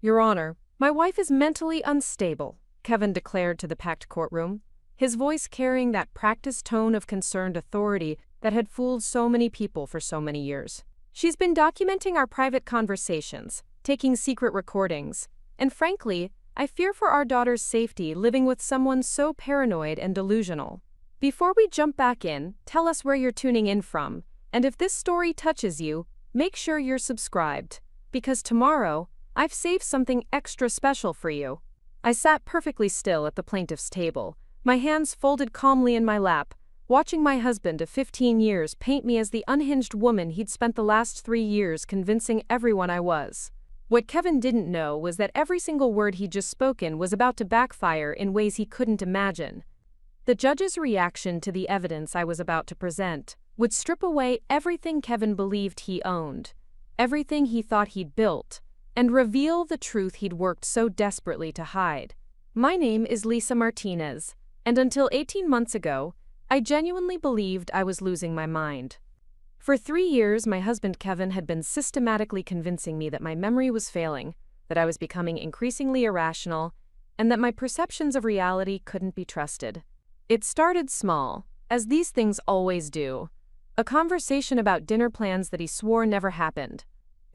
Your Honor, my wife is mentally unstable, Kevin declared to the packed courtroom, his voice carrying that practiced tone of concerned authority that had fooled so many people for so many years. She's been documenting our private conversations, taking secret recordings, and frankly, I fear for our daughter's safety living with someone so paranoid and delusional. Before we jump back in, tell us where you're tuning in from, and if this story touches you, make sure you're subscribed, because tomorrow, I've saved something extra special for you. I sat perfectly still at the plaintiff's table, my hands folded calmly in my lap, watching my husband of 15 years paint me as the unhinged woman he'd spent the last 3 years convincing everyone I was. What Kevin didn't know was that every single word he'd just spoken was about to backfire in ways he couldn't imagine. The judge's reaction to the evidence I was about to present would strip away everything Kevin believed he owned, everything he thought he'd built, and reveal the truth he'd worked so desperately to hide. My name is Lisa Martinez, and until 18 months ago, I genuinely believed I was losing my mind. For 3 years, my husband Kevin had been systematically convincing me that my memory was failing, that I was becoming increasingly irrational, and that my perceptions of reality couldn't be trusted. It started small, as these things always do. A conversation about dinner plans that he swore never happened.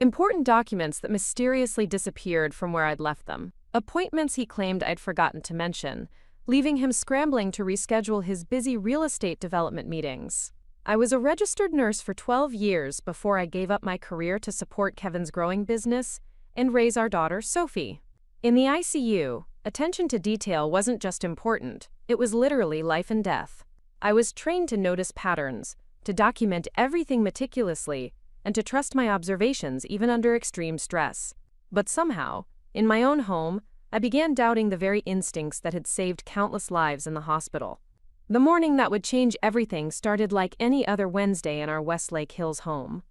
Important documents that mysteriously disappeared from where I'd left them. Appointments he claimed I'd forgotten to mention, leaving him scrambling to reschedule his busy real estate development meetings. I was a registered nurse for 12 years before I gave up my career to support Kevin's growing business and raise our daughter, Sophie. In the ICU, attention to detail wasn't just important, it was literally life and death. I was trained to notice patterns, to document everything meticulously, and to trust my observations even under extreme stress. But somehow, in my own home, I began doubting the very instincts that had saved countless lives in the hospital. The morning that would change everything started like any other Wednesday in our Westlake Hills home.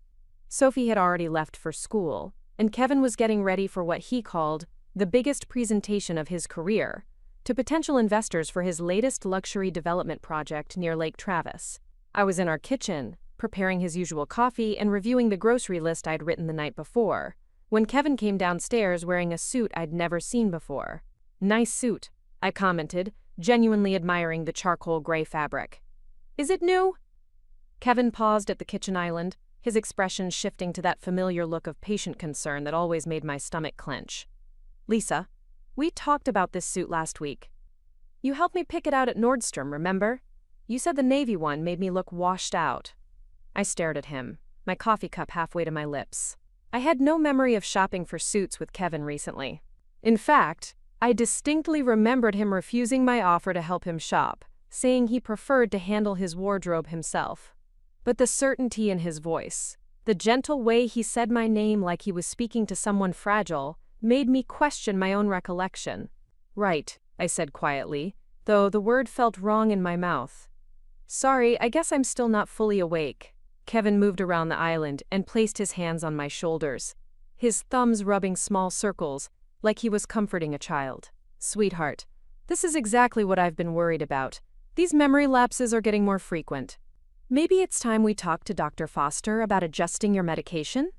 Sophie had already left for school, and Kevin was getting ready for what he called the biggest presentation of his career, to potential investors for his latest luxury development project near Lake Travis. I was in our kitchen, preparing his usual coffee and reviewing the grocery list I'd written the night before, when Kevin came downstairs wearing a suit I'd never seen before. "Nice suit," I commented, genuinely admiring the charcoal gray fabric. "Is it new?" Kevin paused at the kitchen island, his expression shifting to that familiar look of patient concern that always made my stomach clench. "Lisa, we talked about this suit last week. You helped me pick it out at Nordstrom, remember? You said the navy one made me look washed out." I stared at him, my coffee cup halfway to my lips. I had no memory of shopping for suits with Kevin recently. In fact, I distinctly remembered him refusing my offer to help him shop, saying he preferred to handle his wardrobe himself. But the certainty in his voice, the gentle way he said my name like he was speaking to someone fragile, made me question my own recollection. "Right," I said quietly, though the word felt wrong in my mouth. "Sorry, I guess I'm still not fully awake." Kevin moved around the island and placed his hands on my shoulders, his thumbs rubbing small circles, like he was comforting a child. "Sweetheart, this is exactly what I've been worried about. These memory lapses are getting more frequent. Maybe it's time we talk to Dr. Foster about adjusting your medication?"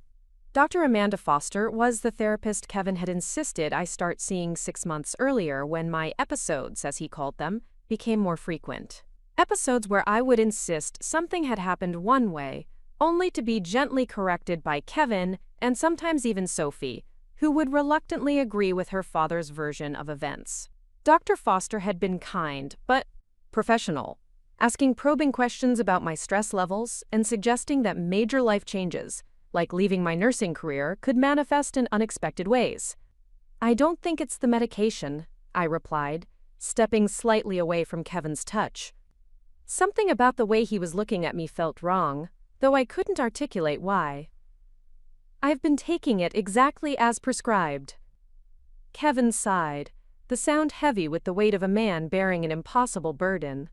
Dr. Amanda Foster was the therapist Kevin had insisted I start seeing 6 months earlier when my episodes, as he called them, became more frequent. Episodes where I would insist something had happened one way, only to be gently corrected by Kevin and sometimes even Sophie, who would reluctantly agree with her father's version of events. Dr. Foster had been kind, but professional, asking probing questions about my stress levels and suggesting that major life changes, like leaving my nursing career, could manifest in unexpected ways. "I don't think it's the medication," I replied, stepping slightly away from Kevin's touch. Something about the way he was looking at me felt wrong, though I couldn't articulate why. "I've been taking it exactly as prescribed." Kevin sighed, the sound heavy with the weight of a man bearing an impossible burden.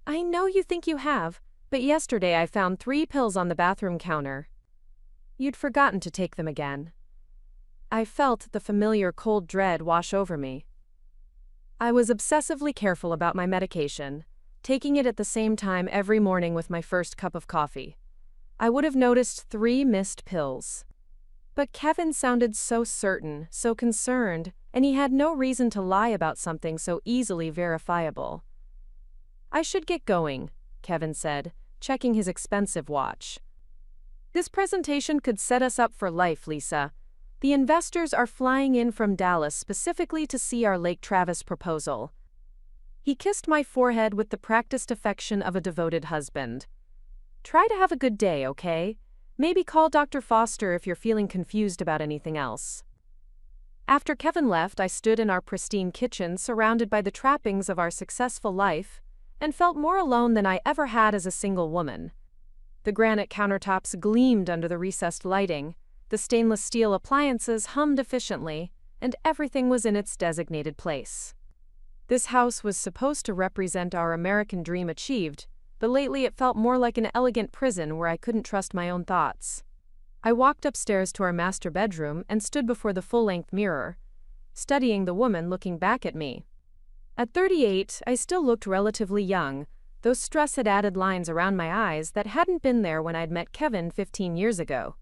"I know you think you have, but yesterday I found 3 pills on the bathroom counter. You'd forgotten to take them again." I felt the familiar cold dread wash over me. I was obsessively careful about my medication, taking it at the same time every morning with my first cup of coffee. I would have noticed 3 missed pills. But Kevin sounded so certain, so concerned, and he had no reason to lie about something so easily verifiable. "I should get going," Kevin said, checking his expensive watch. "This presentation could set us up for life, Lisa. The investors are flying in from Dallas specifically to see our Lake Travis proposal." He kissed my forehead with the practiced affection of a devoted husband. "Try to have a good day, okay? Maybe call Dr. Foster if you're feeling confused about anything else." After Kevin left, I stood in our pristine kitchen surrounded by the trappings of our successful life and felt more alone than I ever had as a single woman. The granite countertops gleamed under the recessed lighting, the stainless steel appliances hummed efficiently, and everything was in its designated place. This house was supposed to represent our American dream achieved, but lately it felt more like an elegant prison where I couldn't trust my own thoughts. I walked upstairs to our master bedroom and stood before the full-length mirror, studying the woman looking back at me. At 38, I still looked relatively young, though stress had added lines around my eyes that hadn't been there when I'd met Kevin 15 years ago.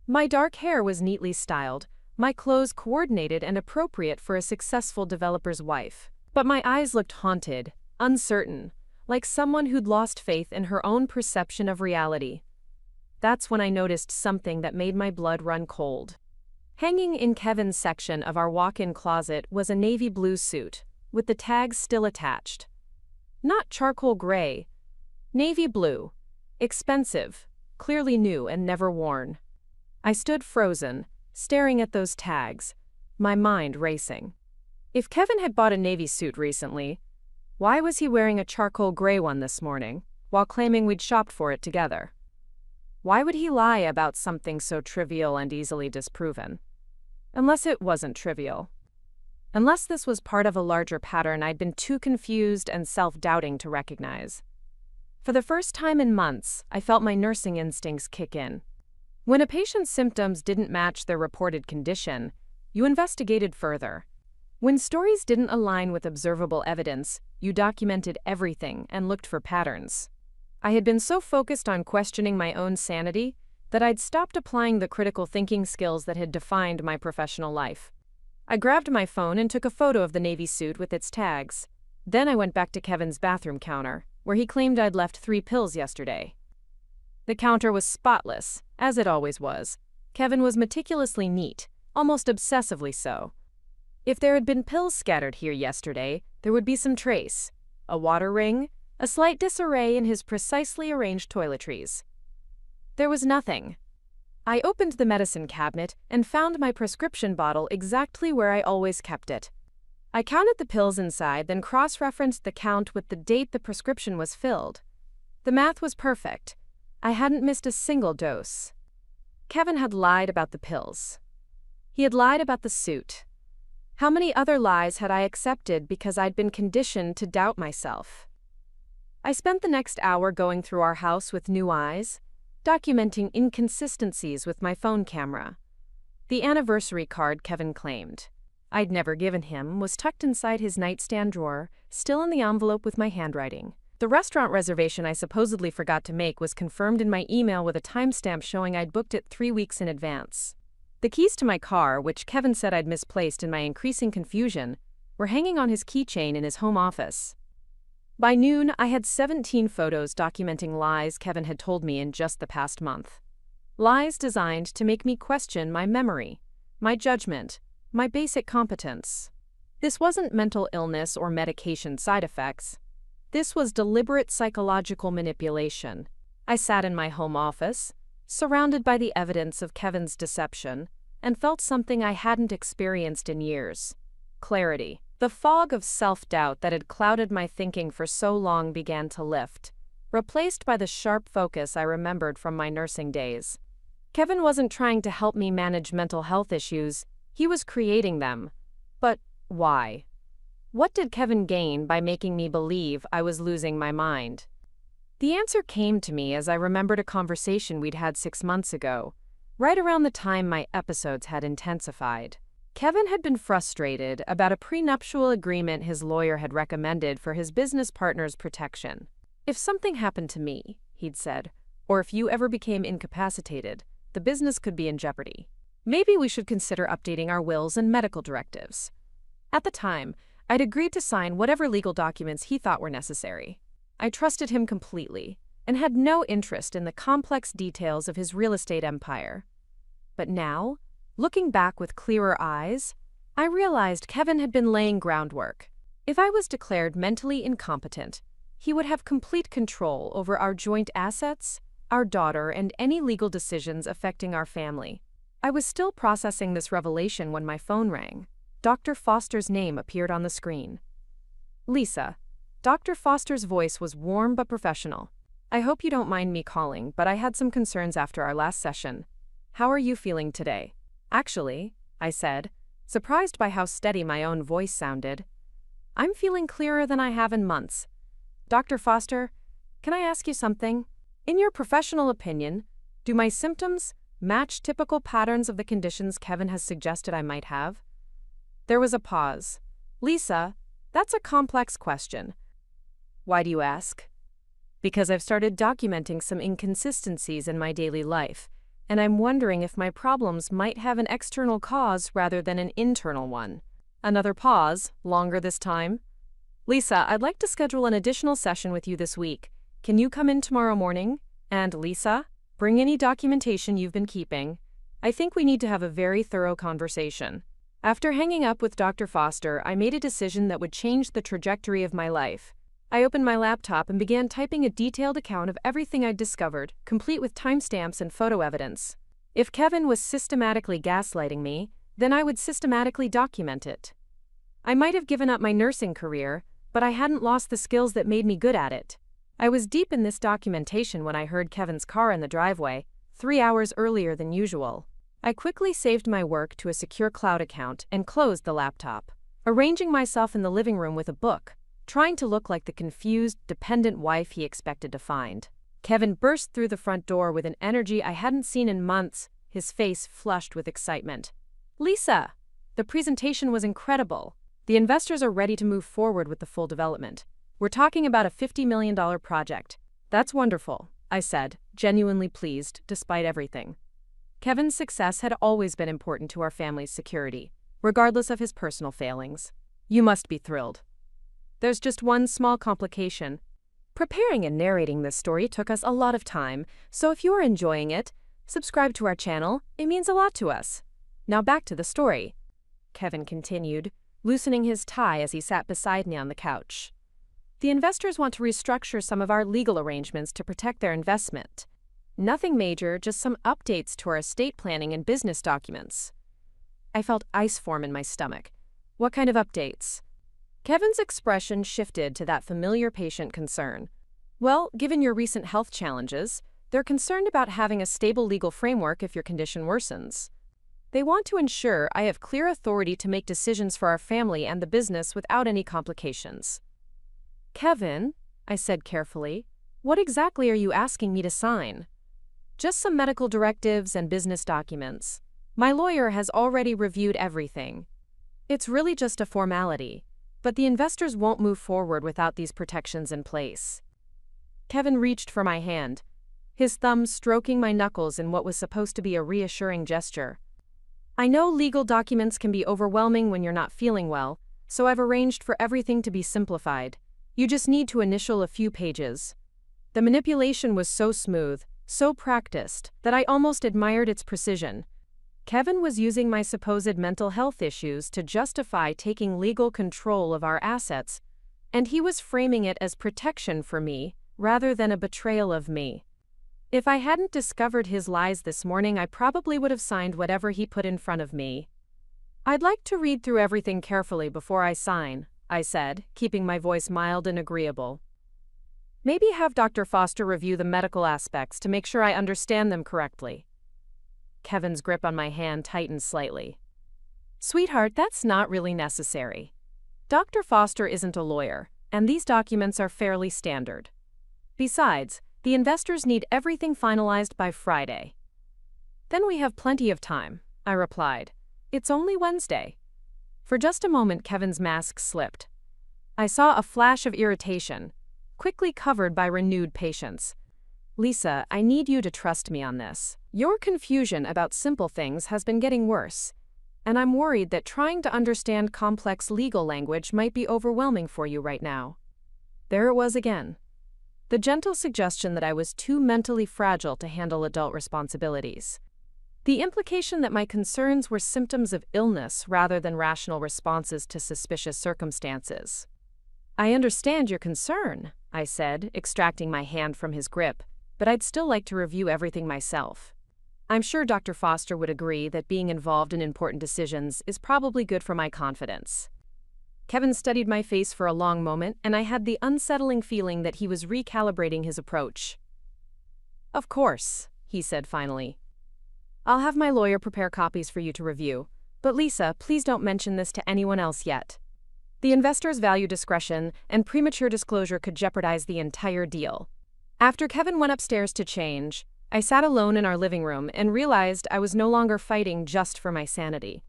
My dark hair was neatly styled, my clothes coordinated and appropriate for a successful developer's wife. But my eyes looked haunted, uncertain, like someone who'd lost faith in her own perception of reality. That's when I noticed something that made my blood run cold. Hanging in Kevin's section of our walk-in closet was a navy blue suit, with the tags still attached. Not charcoal gray, navy blue. Expensive, clearly new and never worn. I stood frozen, staring at those tags, my mind racing. If Kevin had bought a navy suit recently, why was he wearing a charcoal gray one this morning, while claiming we'd shopped for it together? Why would he lie about something so trivial and easily disproven? Unless it wasn't trivial. Unless this was part of a larger pattern I'd been too confused and self-doubting to recognize. For the first time in months, I felt my nursing instincts kick in. When a patient's symptoms didn't match their reported condition, you investigated further. When stories didn't align with observable evidence, you documented everything and looked for patterns. I had been so focused on questioning my own sanity that I'd stopped applying the critical thinking skills that had defined my professional life. I grabbed my phone and took a photo of the navy suit with its tags. Then I went back to Kevin's bathroom counter, where he claimed I'd left 3 pills yesterday. The counter was spotless, as it always was. Kevin was meticulously neat, almost obsessively so. If there had been pills scattered here yesterday, there would be some trace. A water ring, a slight disarray in his precisely arranged toiletries. There was nothing. I opened the medicine cabinet and found my prescription bottle exactly where I always kept it. I counted the pills inside, then cross-referenced the count with the date the prescription was filled. The math was perfect. I hadn't missed a single dose. Kevin had lied about the pills. He had lied about the suit. How many other lies had I accepted because I'd been conditioned to doubt myself? I spent the next hour going through our house with new eyes, documenting inconsistencies with my phone camera. The anniversary card Kevin claimed I'd never given him was tucked inside his nightstand drawer, still in the envelope with my handwriting. The restaurant reservation I supposedly forgot to make was confirmed in my email with a timestamp showing I'd booked it 3 weeks in advance. The keys to my car, which Kevin said I'd misplaced in my increasing confusion, were hanging on his keychain in his home office. By noon, I had 17 photos documenting lies Kevin had told me in just the past month. Lies designed to make me question my memory, my judgment, my basic competence. This wasn't mental illness or medication side effects. This was deliberate psychological manipulation. I sat in my home office, surrounded by the evidence of Kevin's deception, and felt something I hadn't experienced in years. Clarity. The fog of self-doubt that had clouded my thinking for so long began to lift, replaced by the sharp focus I remembered from my nursing days. Kevin wasn't trying to help me manage mental health issues, he was creating them. But why? What did Kevin gain by making me believe I was losing my mind? The answer came to me as I remembered a conversation we'd had 6 months ago, right around the time my episodes had intensified. Kevin had been frustrated about a prenuptial agreement his lawyer had recommended for his business partner's protection. If something happened to me, he'd said, or if you ever became incapacitated, the business could be in jeopardy. Maybe we should consider updating our wills and medical directives. At the time, I'd agreed to sign whatever legal documents he thought were necessary. I trusted him completely and had no interest in the complex details of his real estate empire. But now, looking back with clearer eyes, I realized Kevin had been laying groundwork. If I was declared mentally incompetent, he would have complete control over our joint assets, our daughter, and any legal decisions affecting our family. I was still processing this revelation when my phone rang. Dr. Foster's name appeared on the screen. Lisa. Dr. Foster's voice was warm but professional. I hope you don't mind me calling, but I had some concerns after our last session. How are you feeling today? Actually, I said, surprised by how steady my own voice sounded. I'm feeling clearer than I have in months. Dr. Foster, can I ask you something? In your professional opinion, do my symptoms match typical patterns of the conditions Kevin has suggested I might have? There was a pause. Lisa, that's a complex question. Why do you ask? Because I've started documenting some inconsistencies in my daily life, and I'm wondering if my problems might have an external cause rather than an internal one. Another pause, longer this time. Lisa, I'd like to schedule an additional session with you this week. Can you come in tomorrow morning? And Lisa, bring any documentation you've been keeping. I think we need to have a very thorough conversation. After hanging up with Dr. Foster, I made a decision that would change the trajectory of my life. I opened my laptop and began typing a detailed account of everything I'd discovered, complete with timestamps and photo evidence. If Kevin was systematically gaslighting me, then I would systematically document it. I might have given up my nursing career, but I hadn't lost the skills that made me good at it. I was deep in this documentation when I heard Kevin's car in the driveway, 3 hours earlier than usual. I quickly saved my work to a secure cloud account and closed the laptop, arranging myself in the living room with a book, trying to look like the confused, dependent wife he expected to find. Kevin burst through the front door with an energy I hadn't seen in months, his face flushed with excitement. Lisa, the presentation was incredible. The investors are ready to move forward with the full development. We're talking about a $50 million project. That's wonderful, I said, genuinely pleased despite everything. Kevin's success had always been important to our family's security, regardless of his personal failings. You must be thrilled. There's just one small complication. Preparing and narrating this story took us a lot of time, so if you are enjoying it, subscribe to our channel. It means a lot to us. Now back to the story. Kevin continued, loosening his tie as he sat beside me on the couch. The investors want to restructure some of our legal arrangements to protect their investment. Nothing major, just some updates to our estate planning and business documents. I felt ice form in my stomach. What kind of updates? Kevin's expression shifted to that familiar patient concern. Well, given your recent health challenges, they're concerned about having a stable legal framework if your condition worsens. They want to ensure I have clear authority to make decisions for our family and the business without any complications. Kevin, I said carefully, what exactly are you asking me to sign? Just some medical directives and business documents. My lawyer has already reviewed everything. It's really just a formality, but the investors won't move forward without these protections in place. Kevin reached for my hand, his thumb stroking my knuckles in what was supposed to be a reassuring gesture. I know legal documents can be overwhelming when you're not feeling well, so I've arranged for everything to be simplified. You just need to initial a few pages. The manipulation was so smooth, so practiced, that I almost admired its precision. Kevin was using my supposed mental health issues to justify taking legal control of our assets, and he was framing it as protection for me rather than a betrayal of me. If I hadn't discovered his lies this morning, I probably would have signed whatever he put in front of me. I'd like to read through everything carefully before I sign, I said, keeping my voice mild and agreeable. Maybe have Dr. Foster review the medical aspects to make sure I understand them correctly. Kevin's grip on my hand tightened slightly. Sweetheart, that's not really necessary. Dr. Foster isn't a lawyer, and these documents are fairly standard. Besides, the investors need everything finalized by Friday. Then we have plenty of time, I replied. It's only Wednesday. For just a moment, Kevin's mask slipped. I saw a flash of irritation, quickly covered by renewed patience. Lisa, I need you to trust me on this. Your confusion about simple things has been getting worse, and I'm worried that trying to understand complex legal language might be overwhelming for you right now. There it was again. The gentle suggestion that I was too mentally fragile to handle adult responsibilities. The implication that my concerns were symptoms of illness rather than rational responses to suspicious circumstances. I understand your concern, I said, extracting my hand from his grip, but I'd still like to review everything myself. I'm sure Dr. Foster would agree that being involved in important decisions is probably good for my confidence. Kevin studied my face for a long moment, and I had the unsettling feeling that he was recalibrating his approach. Of course, he said finally. I'll have my lawyer prepare copies for you to review, but Lisa, please don't mention this to anyone else yet. The investors value discretion, and premature disclosure could jeopardize the entire deal. After Kevin went upstairs to change, I sat alone in our living room and realized I was no longer fighting just for my sanity.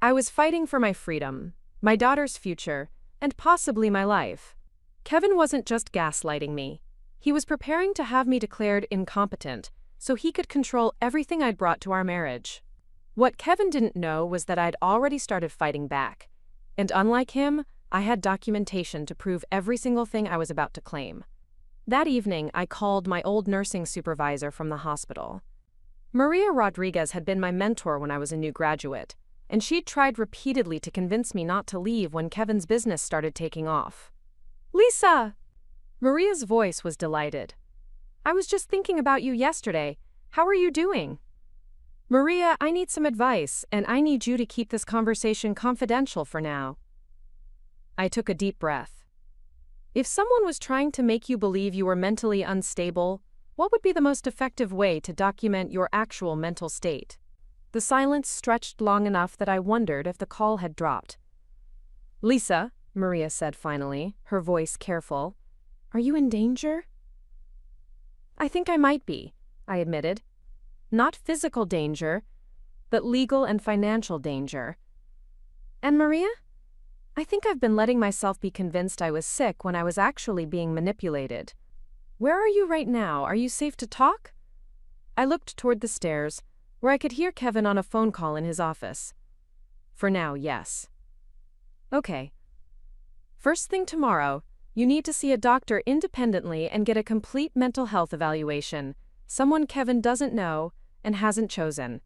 I was fighting for my freedom, my daughter's future, and possibly my life. Kevin wasn't just gaslighting me. He was preparing to have me declared incompetent so he could control everything I'd brought to our marriage. What Kevin didn't know was that I'd already started fighting back. And unlike him, I had documentation to prove every single thing I was about to claim. That evening, I called my old nursing supervisor from the hospital. Maria Rodriguez had been my mentor when I was a new graduate, and she'd tried repeatedly to convince me not to leave when Kevin's business started taking off. Lisa! Maria's voice was delighted. I was just thinking about you yesterday. How are you doing? Maria, I need some advice, and I need you to keep this conversation confidential for now. I took a deep breath. If someone was trying to make you believe you were mentally unstable, what would be the most effective way to document your actual mental state? The silence stretched long enough that I wondered if the call had dropped. Lisa, Maria said finally, her voice careful, are you in danger? I think I might be, I admitted. Not physical danger, but legal and financial danger. And Maria? I think I've been letting myself be convinced I was sick when I was actually being manipulated. Where are you right now? Are you safe to talk? I looked toward the stairs, where I could hear Kevin on a phone call in his office. For now, yes. Okay. First thing tomorrow, you need to see a doctor independently and get a complete mental health evaluation, someone Kevin doesn't know and hasn't chosen.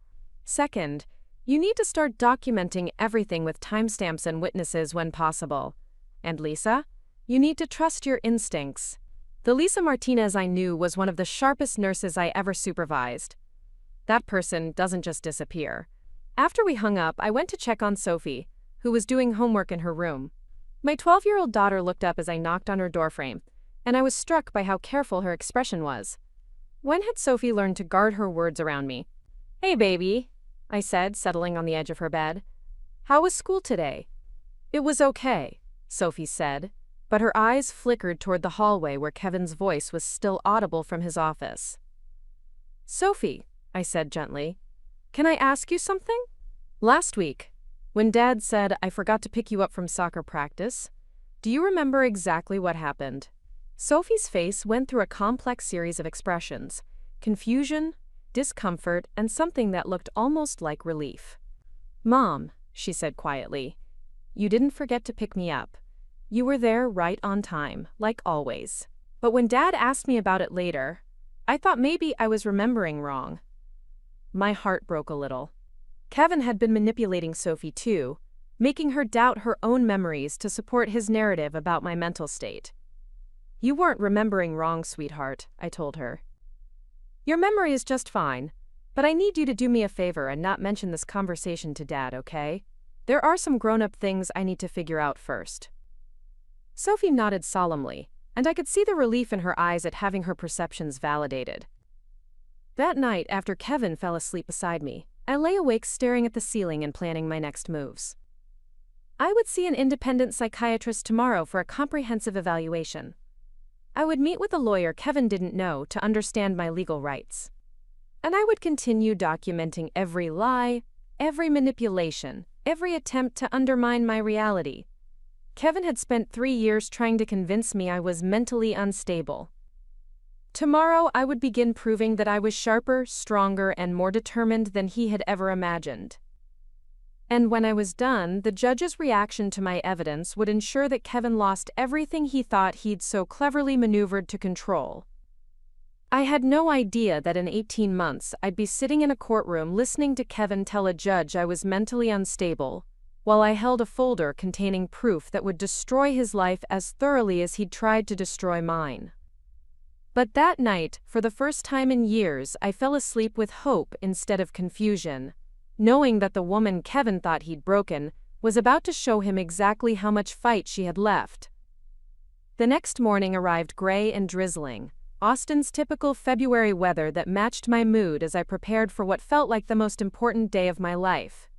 Second, you need to start documenting everything with timestamps and witnesses when possible. And Lisa, you need to trust your instincts. The Lisa Martinez I knew was one of the sharpest nurses I ever supervised. That person doesn't just disappear. After we hung up, I went to check on Sophie, who was doing homework in her room. My 12-year-old daughter looked up as I knocked on her doorframe, and I was struck by how careful her expression was. When had Sophie learned to guard her words around me? Hey, baby, I said, settling on the edge of her bed. How was school today? It was okay, Sophie said, but her eyes flickered toward the hallway where Kevin's voice was still audible from his office. Sophie, I said gently, can I ask you something? Last week, when Dad said I forgot to pick you up from soccer practice, do you remember exactly what happened? Sophie's face went through a complex series of expressions: confusion, discomfort, and something that looked almost like relief. Mom, she said quietly, you didn't forget to pick me up. You were there right on time, like always. But when Dad asked me about it later, I thought maybe I was remembering wrong. My heart broke a little. Kevin had been manipulating Sophie too, making her doubt her own memories to support his narrative about my mental state. You weren't remembering wrong, sweetheart, I told her. Your memory is just fine, but I need you to do me a favor and not mention this conversation to Dad, okay? There are some grown-up things I need to figure out first. Sophie nodded solemnly, and I could see the relief in her eyes at having her perceptions validated. That night, after Kevin fell asleep beside me, I lay awake staring at the ceiling and planning my next moves. I would see an independent psychiatrist tomorrow for a comprehensive evaluation. I would meet with a lawyer Kevin didn't know to understand my legal rights. And I would continue documenting every lie, every manipulation, every attempt to undermine my reality. Kevin had spent 3 years trying to convince me I was mentally unstable. Tomorrow I would begin proving that I was sharper, stronger, and more determined than he had ever imagined. And when I was done, the judge's reaction to my evidence would ensure that Kevin lost everything he thought he'd so cleverly maneuvered to control. I had no idea that in 18 months I'd be sitting in a courtroom listening to Kevin tell a judge I was mentally unstable, while I held a folder containing proof that would destroy his life as thoroughly as he'd tried to destroy mine. But that night, for the first time in years, I fell asleep with hope instead of confusion, knowing that the woman Kevin thought he'd broken was about to show him exactly how much fight she had left. The next morning arrived gray and drizzling, Austin's typical February weather that matched my mood as I prepared for what felt like the most important day of my life.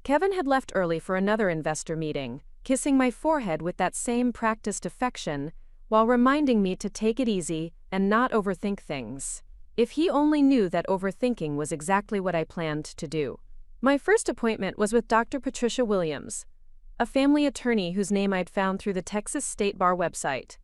Kevin had left early for another investor meeting, kissing my forehead with that same practiced affection, while reminding me to take it easy and not overthink things. If he only knew that overthinking was exactly what I planned to do. My first appointment was with Dr. Patricia Williams, a family attorney whose name I'd found through the Texas State Bar website.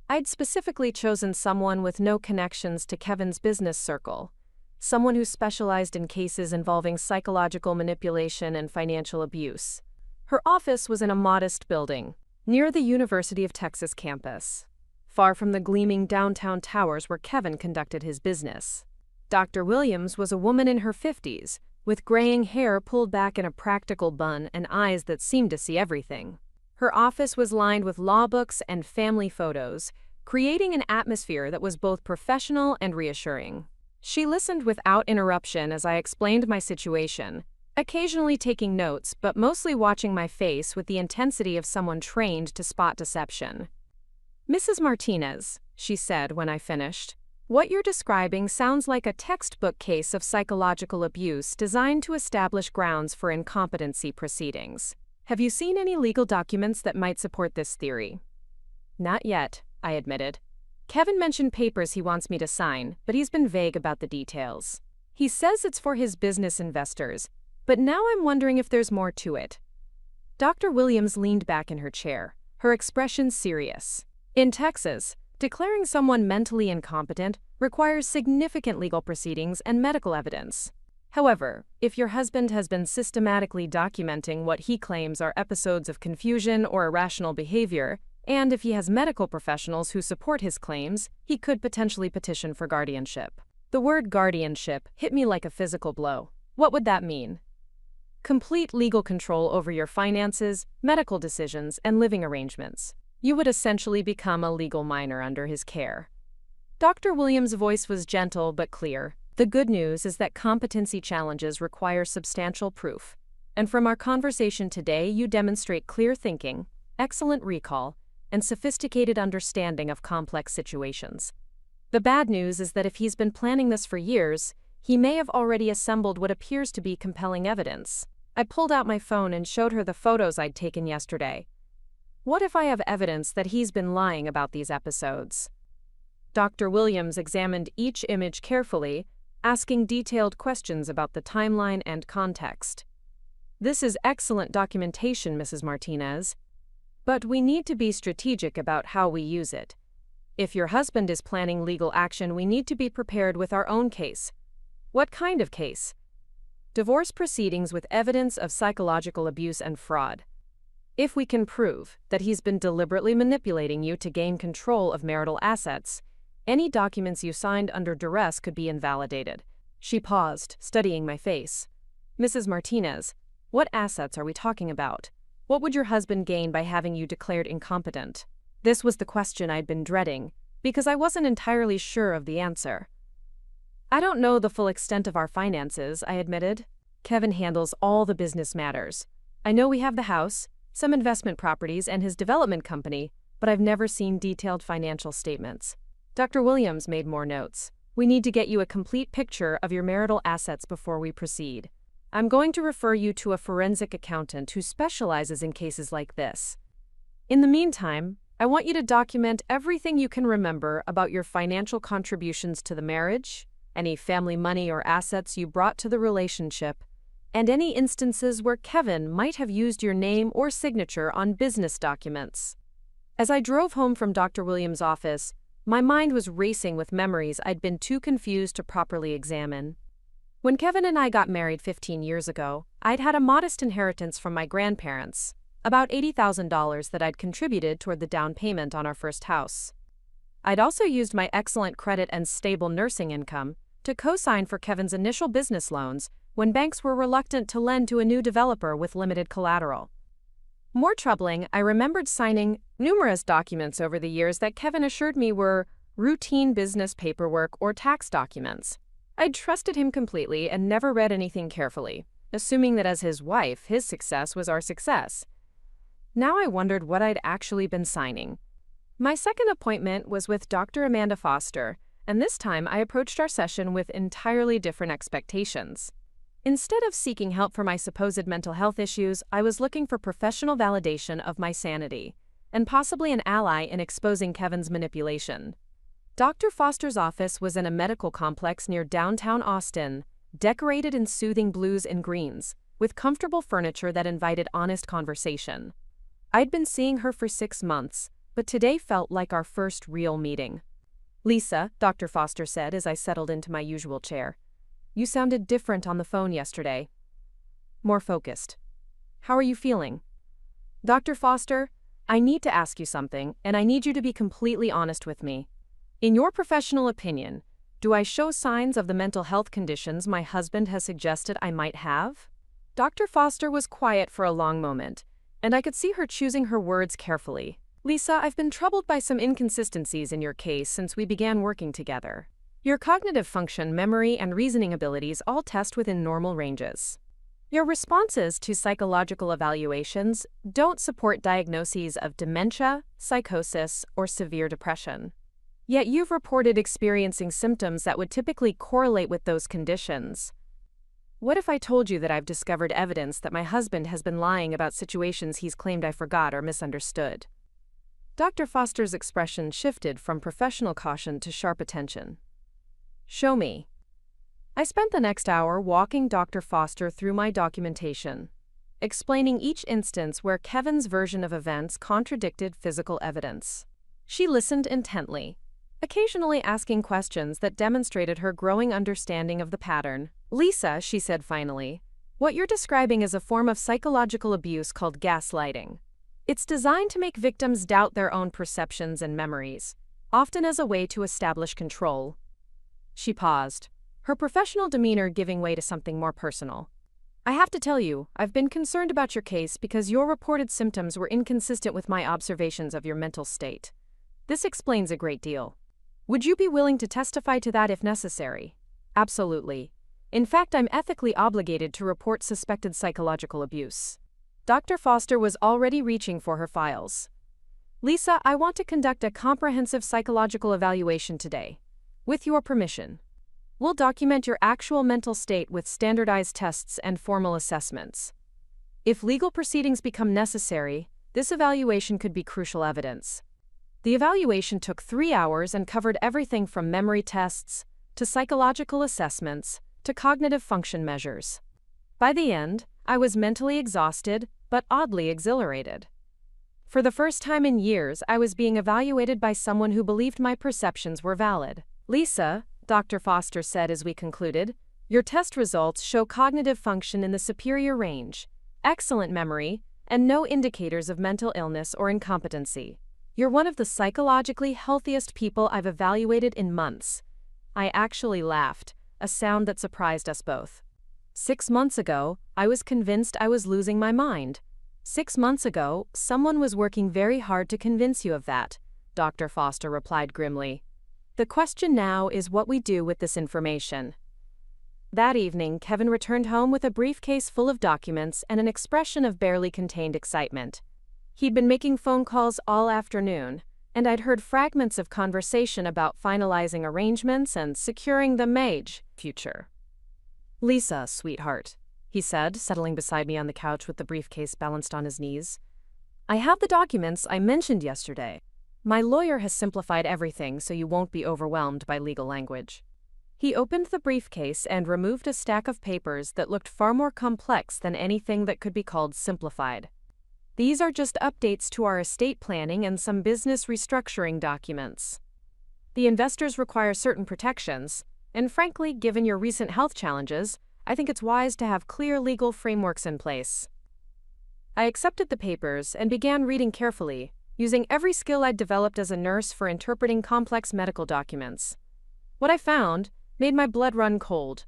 I'd specifically chosen someone with no connections to Kevin's business circle, someone who specialized in cases involving psychological manipulation and financial abuse. Her office was in a modest building, near the University of Texas campus, far from the gleaming downtown towers where Kevin conducted his business. Dr. Williams was a woman in her 50s, with graying hair pulled back in a practical bun and eyes that seemed to see everything. Her office was lined with law books and family photos, creating an atmosphere that was both professional and reassuring. She listened without interruption as I explained my situation, occasionally taking notes but mostly watching my face with the intensity of someone trained to spot deception. "Mrs. Martinez," she said when I finished, "what you're describing sounds like a textbook case of psychological abuse designed to establish grounds for incompetency proceedings. Have you seen any legal documents that might support this theory?" "Not yet," I admitted. "Kevin mentioned papers he wants me to sign, but he's been vague about the details. He says it's for his business investors, but now I'm wondering if there's more to it." Dr. Williams leaned back in her chair, her expression serious. In Texas, declaring someone mentally incompetent requires significant legal proceedings and medical evidence. However, if your husband has been systematically documenting what he claims are episodes of confusion or irrational behavior, and if he has medical professionals who support his claims, he could potentially petition for guardianship. The word guardianship hit me like a physical blow. What would that mean? Complete legal control over your finances, medical decisions, and living arrangements. You would essentially become a legal minor under his care. Dr. Williams' voice was gentle but clear. "The good news is that competency challenges require substantial proof, and from our conversation today you demonstrate clear thinking, excellent recall, and sophisticated understanding of complex situations. The bad news is that if he's been planning this for years, he may have already assembled what appears to be compelling evidence." I pulled out my phone and showed her the photos I'd taken yesterday. "What if I have evidence that he's been lying about these episodes?" Dr. Williams examined each image carefully, asking detailed questions about the timeline and context. "This is excellent documentation, Mrs. Martinez. But we need to be strategic about how we use it. If your husband is planning legal action, we need to be prepared with our own case." "What kind of case?" "Divorce proceedings with evidence of psychological abuse and fraud. If we can prove that he's been deliberately manipulating you to gain control of marital assets, any documents you signed under duress could be invalidated." She paused, studying my face. "Mrs. Martinez, what assets are we talking about? What would your husband gain by having you declared incompetent?" This was the question I'd been dreading, because I wasn't entirely sure of the answer. "I don't know the full extent of our finances," I admitted. "Kevin handles all the business matters. I know we have the house, some investment properties, and his development company, but I've never seen detailed financial statements." Dr. Williams made more notes. "We need to get you a complete picture of your marital assets before we proceed. I'm going to refer you to a forensic accountant who specializes in cases like this. In the meantime, I want you to document everything you can remember about your financial contributions to the marriage, any family money or assets you brought to the relationship, and any instances where Kevin might have used your name or signature on business documents." As I drove home from Dr. Williams' office, My mind was racing with memories I'd been too confused to properly examine. When Kevin and I got married 15 years ago, I'd had a modest inheritance from my grandparents, about $80,000 that I'd contributed toward the down payment on our first house. I'd also used my excellent credit and stable nursing income to co-sign for Kevin's initial business loans when banks were reluctant to lend to a new developer with limited collateral. More troubling, I remembered signing numerous documents over the years that Kevin assured me were routine business paperwork or tax documents. I'd trusted him completely and never read anything carefully, assuming that as his wife, his success was our success. Now I wondered what I'd actually been signing. My second appointment was with Dr. Amanda Foster, and this time I approached our session with entirely different expectations. Instead of seeking help for my supposed mental health issues, I was looking for professional validation of my sanity, and possibly an ally in exposing Kevin's manipulation. Dr. Foster's office was in a medical complex near downtown Austin, decorated in soothing blues and greens, with comfortable furniture that invited honest conversation. I'd been seeing her for 6 months, but today felt like our first real meeting. "Lisa," Dr. Foster said as I settled into my usual chair, "you sounded different on the phone yesterday. More focused. How are you feeling?" "Dr. Foster, I need to ask you something, and I need you to be completely honest with me. In your professional opinion, do I show signs of the mental health conditions my husband has suggested I might have?" Dr. Foster was quiet for a long moment, and I could see her choosing her words carefully. "Lisa, I've been troubled by some inconsistencies in your case since we began working together. Your cognitive function, memory, and reasoning abilities all test within normal ranges. Your responses to psychological evaluations don't support diagnoses of dementia, psychosis, or severe depression. Yet you've reported experiencing symptoms that would typically correlate with those conditions. What if I told you that I've discovered evidence that my husband has been lying about situations he's claimed I forgot or misunderstood?" Dr. Foster's expression shifted from professional caution to sharp attention. "Show me." I spent the next hour walking Dr. Foster through my documentation, explaining each instance where Kevin's version of events contradicted physical evidence. She listened intently, occasionally asking questions that demonstrated her growing understanding of the pattern. "Lisa," she said finally, "what you're describing is a form of psychological abuse called gaslighting. It's designed to make victims doubt their own perceptions and memories, often as a way to establish control." She paused, her professional demeanor giving way to something more personal. "I have to tell you, I've been concerned about your case because your reported symptoms were inconsistent with my observations of your mental state. This explains a great deal. Would you be willing to testify to that if necessary?" "Absolutely. In fact, I'm ethically obligated to report suspected psychological abuse." Dr. Foster was already reaching for her files. "Lisa, I want to conduct a comprehensive psychological evaluation today. With your permission. We'll document your actual mental state with standardized tests and formal assessments. If legal proceedings become necessary, this evaluation could be crucial evidence." The evaluation took 3 hours and covered everything from memory tests to psychological assessments to cognitive function measures. By the end, I was mentally exhausted but oddly exhilarated. For the first time in years, I was being evaluated by someone who believed my perceptions were valid. "Lisa," Dr. Foster said as we concluded, "your test results show cognitive function in the superior range, excellent memory, and no indicators of mental illness or incompetency. You're one of the psychologically healthiest people I've evaluated in months." I actually laughed, a sound that surprised us both. 6 months ago, I was convinced I was losing my mind. 6 months ago, someone was working very hard to convince you of that, Dr. Foster replied grimly. "The question now is what we do with this information." That evening, Kevin returned home with a briefcase full of documents and an expression of barely contained excitement. He'd been making phone calls all afternoon, and I'd heard fragments of conversation about finalizing arrangements and securing the Mage future. "Lisa, sweetheart," he said, settling beside me on the couch with the briefcase balanced on his knees. "I have the documents I mentioned yesterday. My lawyer has simplified everything so you won't be overwhelmed by legal language." He opened the briefcase and removed a stack of papers that looked far more complex than anything that could be called simplified. "These are just updates to our estate planning and some business restructuring documents." The investors require certain protections, and frankly, given your recent health challenges, I think it's wise to have clear legal frameworks in place. I accepted the papers and began reading carefully, using every skill I'd developed as a nurse for interpreting complex medical documents. What I found made my blood run cold.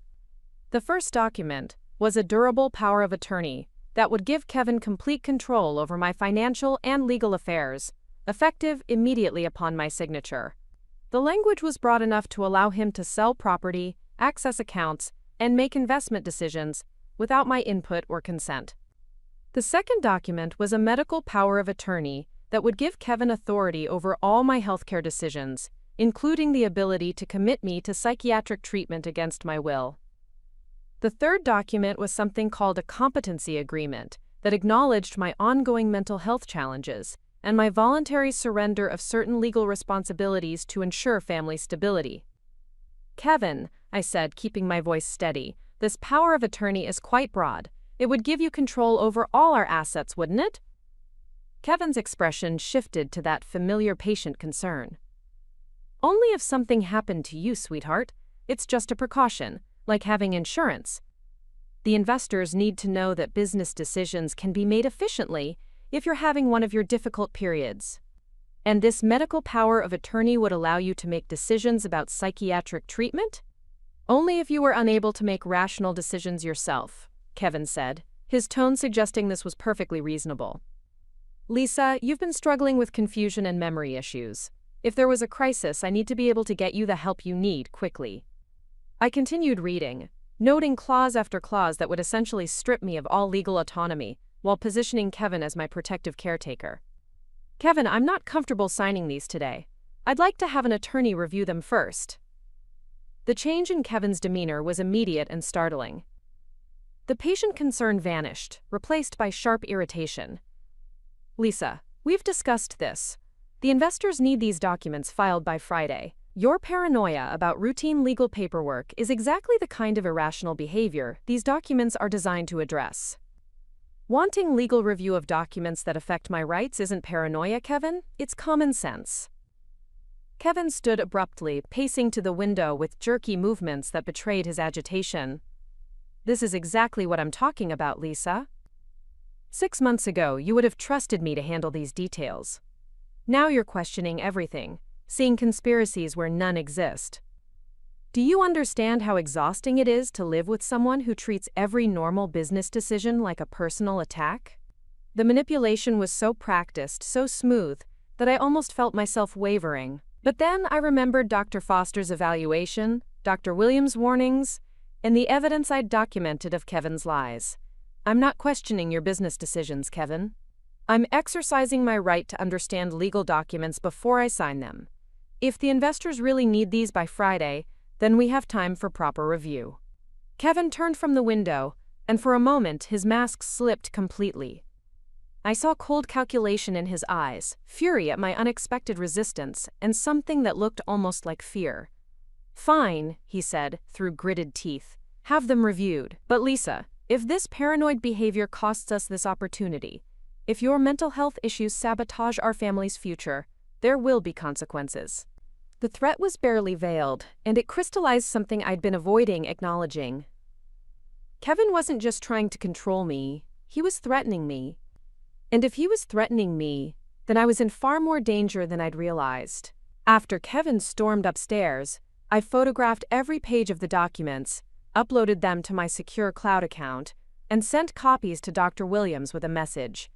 The first document was a durable power of attorney that would give Kevin complete control over my financial and legal affairs, effective immediately upon my signature. The language was broad enough to allow him to sell property, access accounts, and make investment decisions without my input or consent. The second document was a medical power of attorney that would give Kevin authority over all my healthcare decisions, including the ability to commit me to psychiatric treatment against my will. The third document was something called a competency agreement that acknowledged my ongoing mental health challenges and my voluntary surrender of certain legal responsibilities to ensure family stability. Kevin, I said, keeping my voice steady, this power of attorney is quite broad. It would give you control over all our assets, wouldn't it? Kevin's expression shifted to that familiar patient concern. Only if something happened to you, sweetheart. It's just a precaution, like having insurance. The investors need to know that business decisions can be made efficiently if you're having one of your difficult periods. And this medical power of attorney would allow you to make decisions about psychiatric treatment? Only if you were unable to make rational decisions yourself, Kevin said, his tone suggesting this was perfectly reasonable. Lisa, you've been struggling with confusion and memory issues. If there was a crisis, I need to be able to get you the help you need quickly. I continued reading, noting clause after clause that would essentially strip me of all legal autonomy, while positioning Kevin as my protective caretaker. Kevin, I'm not comfortable signing these today. I'd like to have an attorney review them first. The change in Kevin's demeanor was immediate and startling. The patient concern vanished, replaced by sharp irritation. Lisa, we've discussed this. The investors need these documents filed by Friday. Your paranoia about routine legal paperwork is exactly the kind of irrational behavior these documents are designed to address. Wanting legal review of documents that affect my rights isn't paranoia, Kevin. It's common sense. Kevin stood abruptly, pacing to the window with jerky movements that betrayed his agitation. This is exactly what I'm talking about, Lisa. 6 months ago, you would have trusted me to handle these details. Now you're questioning everything, seeing conspiracies where none exist. Do you understand how exhausting it is to live with someone who treats every normal business decision like a personal attack? The manipulation was so practiced, so smooth, that I almost felt myself wavering. But then I remembered Dr. Foster's evaluation, Dr. Williams' warnings, and the evidence I'd documented of Kevin's lies. I'm not questioning your business decisions, Kevin. I'm exercising my right to understand legal documents before I sign them. If the investors really need these by Friday, then we have time for proper review. Kevin turned from the window, and for a moment his mask slipped completely. I saw cold calculation in his eyes, fury at my unexpected resistance, and something that looked almost like fear. Fine, he said, through gritted teeth. Have them reviewed. But Lisa, if this paranoid behavior costs us this opportunity, if your mental health issues sabotage our family's future, there will be consequences. The threat was barely veiled, and it crystallized something I'd been avoiding acknowledging. Kevin wasn't just trying to control me, he was threatening me. And if he was threatening me, then I was in far more danger than I'd realized. After Kevin stormed upstairs, I photographed every page of the documents, uploaded them to my secure cloud account, and sent copies to Dr. Williams with a message.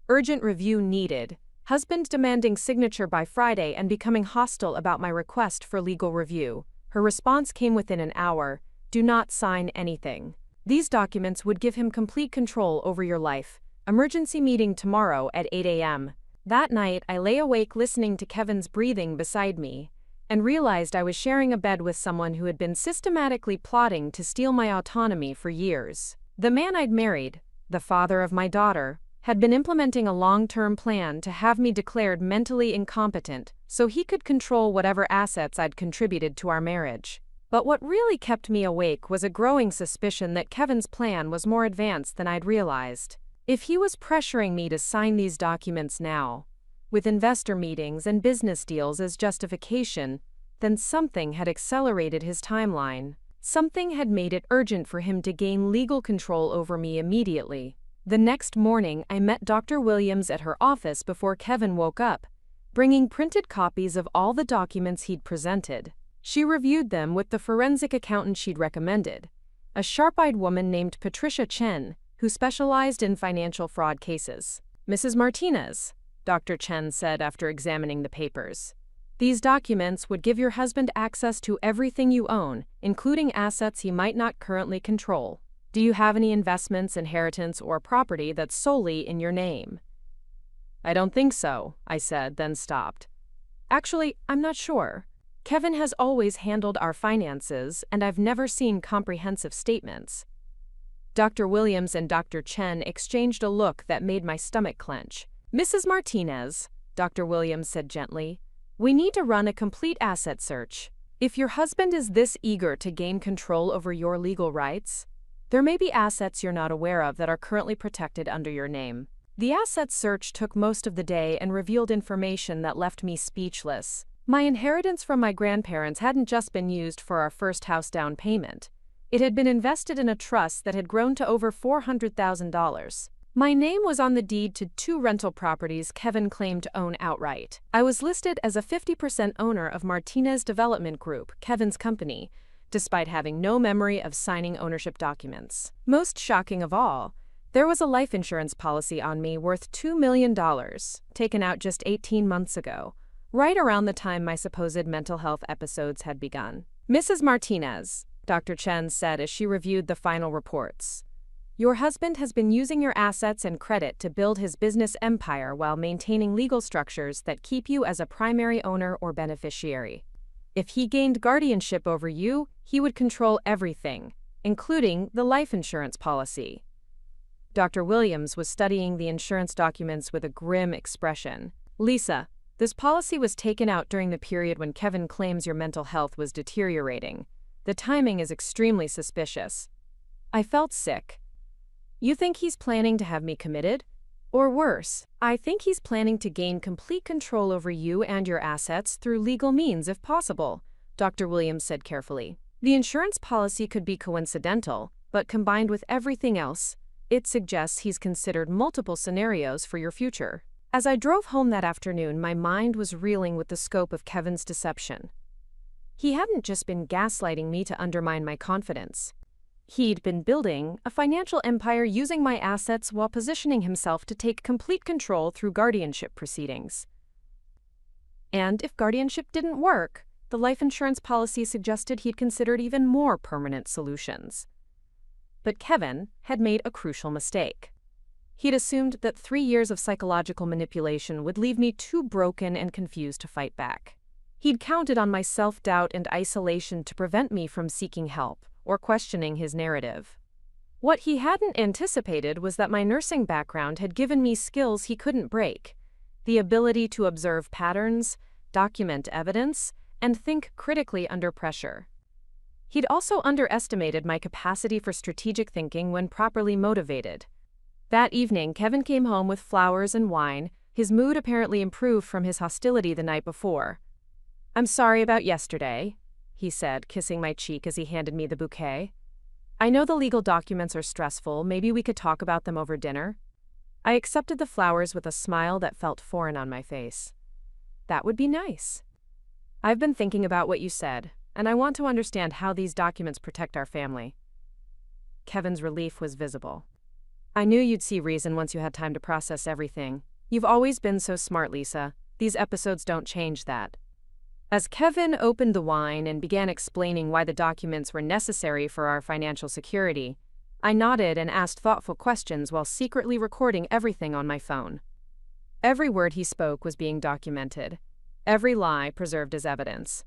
Urgent review needed. Husband demanding signature by Friday and becoming hostile about my request for legal review. Her response came within an hour. Do not sign anything. These documents would give him complete control over your life. Emergency meeting tomorrow at 8 a.m. That night, I lay awake listening to Kevin's breathing beside me and realized I was sharing a bed with someone who had been systematically plotting to steal my autonomy for years. The man I'd married, the father of my daughter, had been implementing a long-term plan to have me declared mentally incompetent so he could control whatever assets I'd contributed to our marriage. But what really kept me awake was a growing suspicion that Kevin's plan was more advanced than I'd realized. If he was pressuring me to sign these documents now, with investor meetings and business deals as justification, then something had accelerated his timeline. Something had made it urgent for him to gain legal control over me immediately. The next morning, I met Dr. Williams at her office before Kevin woke up, bringing printed copies of all the documents he'd presented. She reviewed them with the forensic accountant she'd recommended, a sharp-eyed woman named Patricia Chen, who specialized in financial fraud cases. "Mrs. Martinez," Dr. Chen said after examining the papers, "these documents would give your husband access to everything you own, including assets he might not currently control. Do you have any investments, inheritance, or property that's solely in your name?" "I don't think so," I said, then stopped. "Actually, I'm not sure. Kevin has always handled our finances, and I've never seen comprehensive statements." Dr. Williams and Dr. Chen exchanged a look that made my stomach clench. "Mrs. Martinez," Dr. Williams said gently, "we need to run a complete asset search. If your husband is this eager to gain control over your legal rights, there may be assets you're not aware of that are currently protected under your name." The asset search took most of the day and revealed information that left me speechless. My inheritance from my grandparents hadn't just been used for our first house down payment. It had been invested in a trust that had grown to over $400,000. My name was on the deed to 2 rental properties Kevin claimed to own outright. I was listed as a 50% owner of Martinez Development Group, Kevin's company, despite having no memory of signing ownership documents. Most shocking of all, there was a life insurance policy on me worth $2 million, taken out just 18 months ago, right around the time my supposed mental health episodes had begun. "Mrs. Martinez," Dr. Chen said as she reviewed the final reports, "your husband has been using your assets and credit to build his business empire while maintaining legal structures that keep you as a primary owner or beneficiary. If he gained guardianship over you, he would control everything, including the life insurance policy." Dr. Williams was studying the insurance documents with a grim expression. "Lisa, this policy was taken out during the period when Kevin claims your mental health was deteriorating. The timing is extremely suspicious." I felt sick. "You think he's planning to have me committed? Or worse, I think he's planning to gain complete control over you and your assets through legal means if possible," Dr. Williams said carefully. "The insurance policy could be coincidental, but combined with everything else, it suggests he's considered multiple scenarios for your future." As I drove home that afternoon, my mind was reeling with the scope of Kevin's deception. He hadn't just been gaslighting me to undermine my confidence. He'd been building a financial empire using my assets while positioning himself to take complete control through guardianship proceedings. And if guardianship didn't work, the life insurance policy suggested he'd considered even more permanent solutions. But Kevin had made a crucial mistake. He'd assumed that 3 years of psychological manipulation would leave me too broken and confused to fight back. He'd counted on my self-doubt and isolation to prevent me from seeking help or questioning his narrative. What he hadn't anticipated was that my nursing background had given me skills he couldn't break: the ability to observe patterns, document evidence, and think critically under pressure. He'd also underestimated my capacity for strategic thinking when properly motivated. That evening, Kevin came home with flowers and wine, his mood apparently improved from his hostility the night before. "I'm sorry about yesterday," he said, kissing my cheek as he handed me the bouquet. "I know the legal documents are stressful. Maybe we could talk about them over dinner?" I accepted the flowers with a smile that felt foreign on my face. "That would be nice. I've been thinking about what you said, and I want to understand how these documents protect our family." Kevin's relief was visible. "I knew you'd see reason once you had time to process everything. You've always been so smart, Lisa. These episodes don't change that." As Kevin opened the wine and began explaining why the documents were necessary for our financial security, I nodded and asked thoughtful questions while secretly recording everything on my phone. Every word he spoke was being documented, every lie preserved as evidence.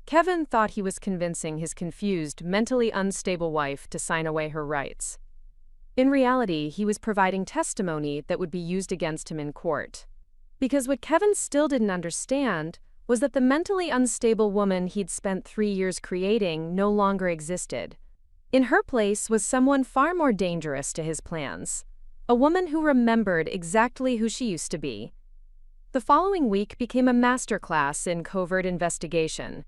Kevin thought he was convincing his confused, mentally unstable wife to sign away her rights. In reality, he was providing testimony that would be used against him in court. Because what Kevin still didn't understand was that the mentally unstable woman he'd spent 3 years creating no longer existed. In her place was someone far more dangerous to his plans, a woman who remembered exactly who she used to be. The following week became a masterclass in covert investigation.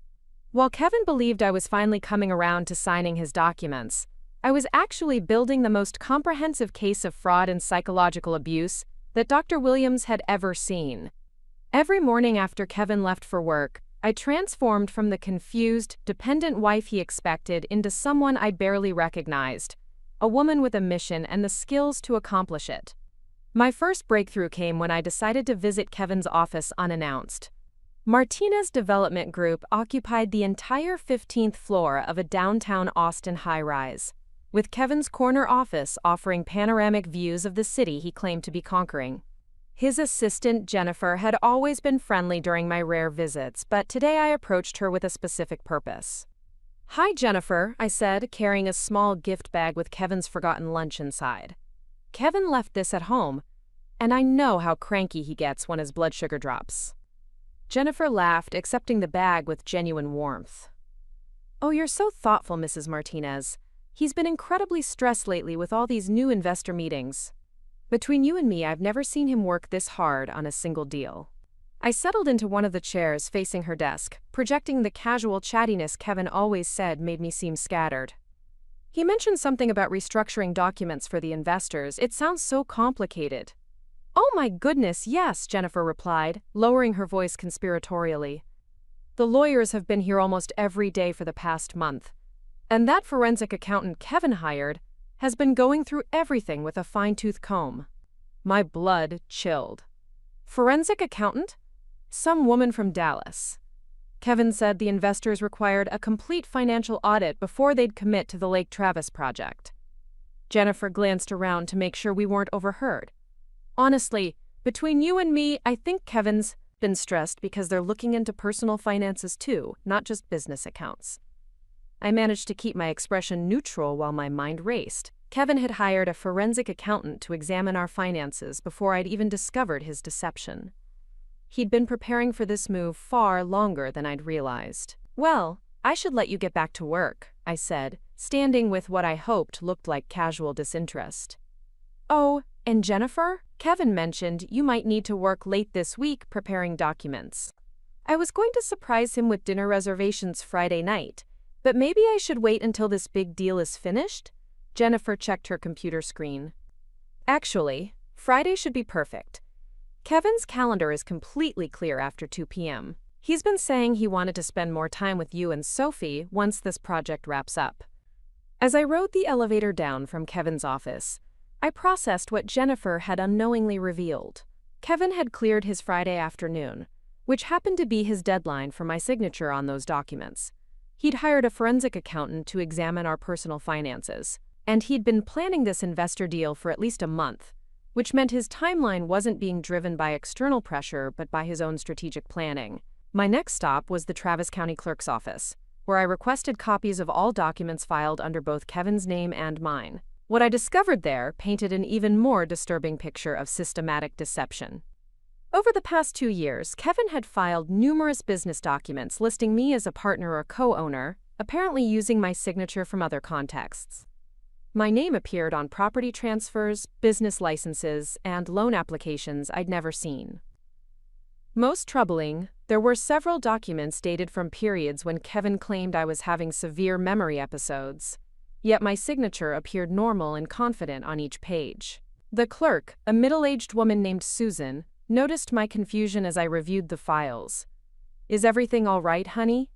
While Kevin believed I was finally coming around to signing his documents, I was actually building the most comprehensive case of fraud and psychological abuse that Dr. Williams had ever seen. Every morning after Kevin left for work, I transformed from the confused, dependent wife he expected into someone I barely recognized, a woman with a mission and the skills to accomplish it. My first breakthrough came when I decided to visit Kevin's office unannounced. Martinez Development Group occupied the entire 15th floor of a downtown Austin high-rise, with Kevin's corner office offering panoramic views of the city he claimed to be conquering. His assistant, Jennifer, had always been friendly during my rare visits, but today I approached her with a specific purpose. "Hi, Jennifer," I said, carrying a small gift bag with Kevin's forgotten lunch inside. Kevin left this at home, and I know how cranky he gets when his blood sugar drops. Jennifer laughed, accepting the bag with genuine warmth. "Oh, you're so thoughtful, Mrs. Martinez. He's been incredibly stressed lately with all these new investor meetings. Between you and me, I've never seen him work this hard on a single deal." I settled into one of the chairs facing her desk, projecting the casual chattiness Kevin always said made me seem scattered. "He mentioned something about restructuring documents for the investors. It sounds so complicated." "Oh my goodness, yes," Jennifer replied, lowering her voice conspiratorially. "The lawyers have been here almost every day for the past month, and that forensic accountant Kevin hired has been going through everything with a fine-tooth comb." My blood chilled. Forensic accountant? Some woman from Dallas. Kevin said the investors required a complete financial audit before they'd commit to the Lake Travis project. Jennifer glanced around to make sure we weren't overheard. "Honestly, between you and me, I think Kevin's been stressed because they're looking into personal finances too, not just business accounts." I managed to keep my expression neutral while my mind raced. Kevin had hired a forensic accountant to examine our finances before I'd even discovered his deception. He'd been preparing for this move far longer than I'd realized. "Well, I should let you get back to work," I said, standing with what I hoped looked like casual disinterest. "Oh, and Jennifer, Kevin mentioned you might need to work late this week preparing documents. I was going to surprise him with dinner reservations Friday night, but maybe I should wait until this big deal is finished?" Jennifer checked her computer screen. "Actually, Friday should be perfect. Kevin's calendar is completely clear after 2 p.m. He's been saying he wanted to spend more time with you and Sophie once this project wraps up." As I rode the elevator down from Kevin's office, I processed what Jennifer had unknowingly revealed. Kevin had cleared his Friday afternoon, which happened to be his deadline for my signature on those documents. He'd hired a forensic accountant to examine our personal finances, and he'd been planning this investor deal for at least a month, which meant his timeline wasn't being driven by external pressure but by his own strategic planning. My next stop was the Travis County Clerk's office, where I requested copies of all documents filed under both Kevin's name and mine. What I discovered there painted an even more disturbing picture of systematic deception. Over the past 2 years, Kevin had filed numerous business documents listing me as a partner or co-owner, apparently using my signature from other contexts. My name appeared on property transfers, business licenses, and loan applications I'd never seen. Most troubling, there were several documents dated from periods when Kevin claimed I was having severe memory episodes, yet my signature appeared normal and confident on each page. The clerk, a middle-aged woman named Susan, noticed my confusion as I reviewed the files. "Is everything all right, honey?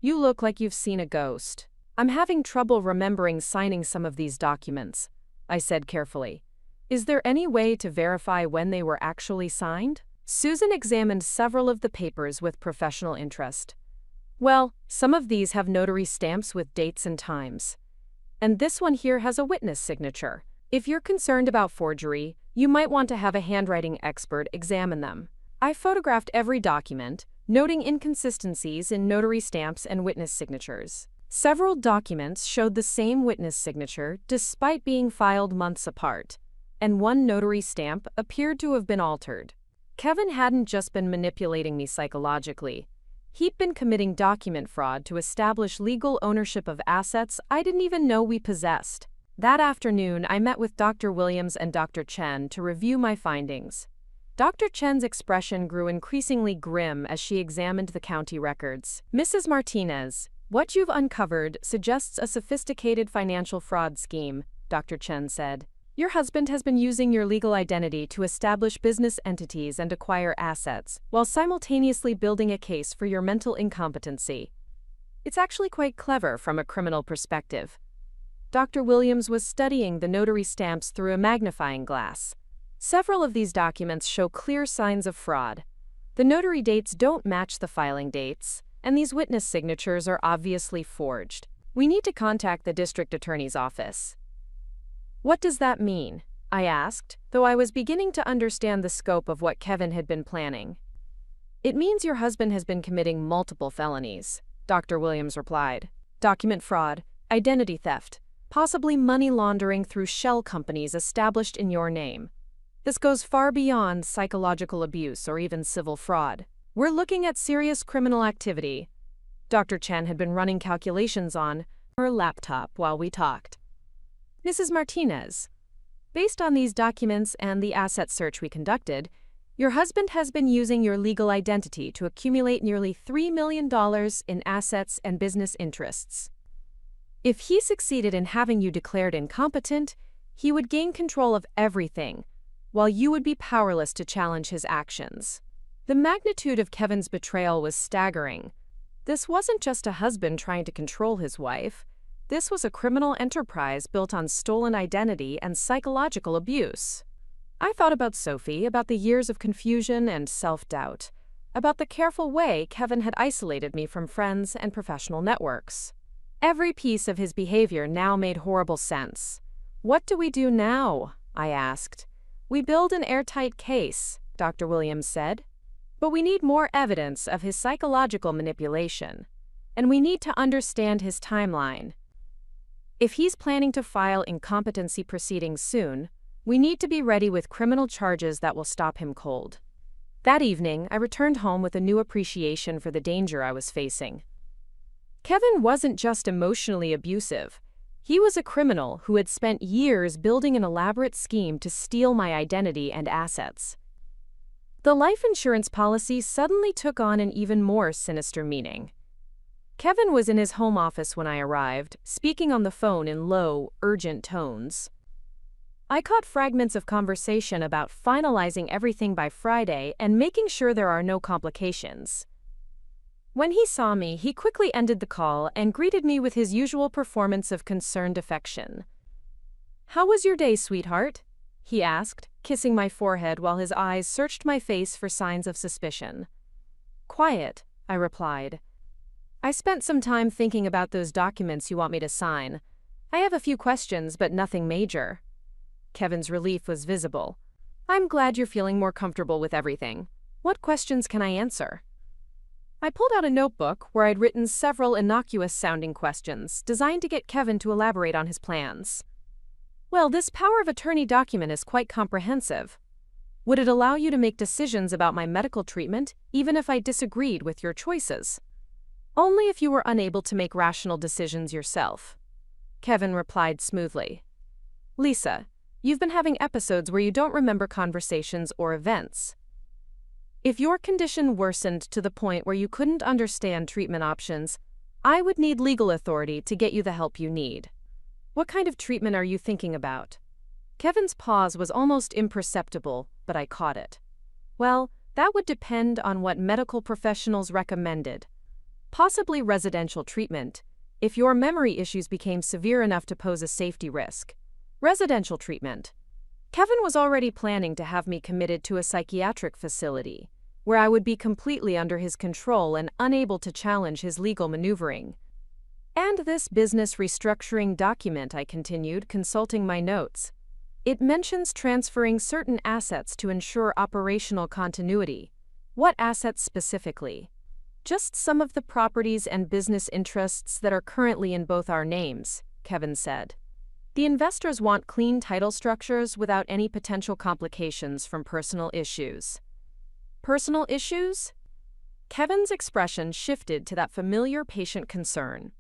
You look like you've seen a ghost." "I'm having trouble remembering signing some of these documents," I said carefully. "Is there any way to verify when they were actually signed?" Susan examined several of the papers with professional interest. "Well, some of these have notary stamps with dates and times. And this one here has a witness signature. If you're concerned about forgery, you might want to have a handwriting expert examine them." I photographed every document, noting inconsistencies in notary stamps and witness signatures. Several documents showed the same witness signature despite being filed months apart, and one notary stamp appeared to have been altered. Kevin hadn't just been manipulating me psychologically. He'd been committing document fraud to establish legal ownership of assets I didn't even know we possessed. That afternoon, I met with Dr. Williams and Dr. Chen to review my findings. Dr. Chen's expression grew increasingly grim as she examined the county records. Mrs. Martinez, what you've uncovered suggests a sophisticated financial fraud scheme, Dr. Chen said. Your husband has been using your legal identity to establish business entities and acquire assets, while simultaneously building a case for your mental incompetency. It's actually quite clever from a criminal perspective. Dr. Williams was studying the notary stamps through a magnifying glass. Several of these documents show clear signs of fraud. The notary dates don't match the filing dates, and these witness signatures are obviously forged. We need to contact the district attorney's office. What does that mean? I asked, though I was beginning to understand the scope of what Kevin had been planning. It means your husband has been committing multiple felonies, Dr. Williams replied. Document fraud, identity theft, possibly money laundering through shell companies established in your name. This goes far beyond psychological abuse or even civil fraud. We're looking at serious criminal activity. Dr. Chen had been running calculations on her laptop while we talked. Mrs. Martinez, based on these documents and the asset search we conducted, your husband has been using your legal identity to accumulate nearly $3 million in assets and business interests. If he succeeded in having you declared incompetent, he would gain control of everything, while you would be powerless to challenge his actions. The magnitude of Kevin's betrayal was staggering. This wasn't just a husband trying to control his wife. This was a criminal enterprise built on stolen identity and psychological abuse. I thought about Sophie, about the years of confusion and self-doubt, about the careful way Kevin had isolated me from friends and professional networks. Every piece of his behavior now made horrible sense. What do we do now? I asked. We build an airtight case, Dr. Williams said. But we need more evidence of his psychological manipulation, and we need to understand his timeline. If he's planning to file incompetency proceedings soon, we need to be ready with criminal charges that will stop him cold. That evening, I returned home with a new appreciation for the danger I was facing. Kevin wasn't just emotionally abusive. He was a criminal who had spent years building an elaborate scheme to steal my identity and assets. The life insurance policy suddenly took on an even more sinister meaning. Kevin was in his home office when I arrived, speaking on the phone in low, urgent tones. I caught fragments of conversation about finalizing everything by Friday and making sure there are no complications. When he saw me, he quickly ended the call and greeted me with his usual performance of concerned affection. "How was your day, sweetheart?" he asked, kissing my forehead while his eyes searched my face for signs of suspicion. "Quiet," I replied. "I spent some time thinking about those documents you want me to sign. I have a few questions, but nothing major." Kevin's relief was visible. "I'm glad you're feeling more comfortable with everything. What questions can I answer?" I pulled out a notebook where I'd written several innocuous-sounding questions designed to get Kevin to elaborate on his plans. "Well, this power of attorney document is quite comprehensive. Would it allow you to make decisions about my medical treatment, even if I disagreed with your choices?" "Only if you were unable to make rational decisions yourself," Kevin replied smoothly. "Lisa, you've been having episodes where you don't remember conversations or events. If your condition worsened to the point where you couldn't understand treatment options, I would need legal authority to get you the help you need. What kind of treatment are you thinking about?" Kevin's pause was almost imperceptible, but I caught it. "Well, that would depend on what medical professionals recommended. Possibly residential treatment, if your memory issues became severe enough to pose a safety risk. Residential treatment." Kevin was already planning to have me committed to a psychiatric facility, where I would be completely under his control and unable to challenge his legal maneuvering. "And this business restructuring document," I continued, consulting my notes. "It mentions transferring certain assets to ensure operational continuity. What assets specifically?" "Just some of the properties and business interests that are currently in both our names," Kevin said. "The investors want clean title structures without any potential complications from personal issues." "Personal issues?" Kevin's expression shifted to that familiar patient concern.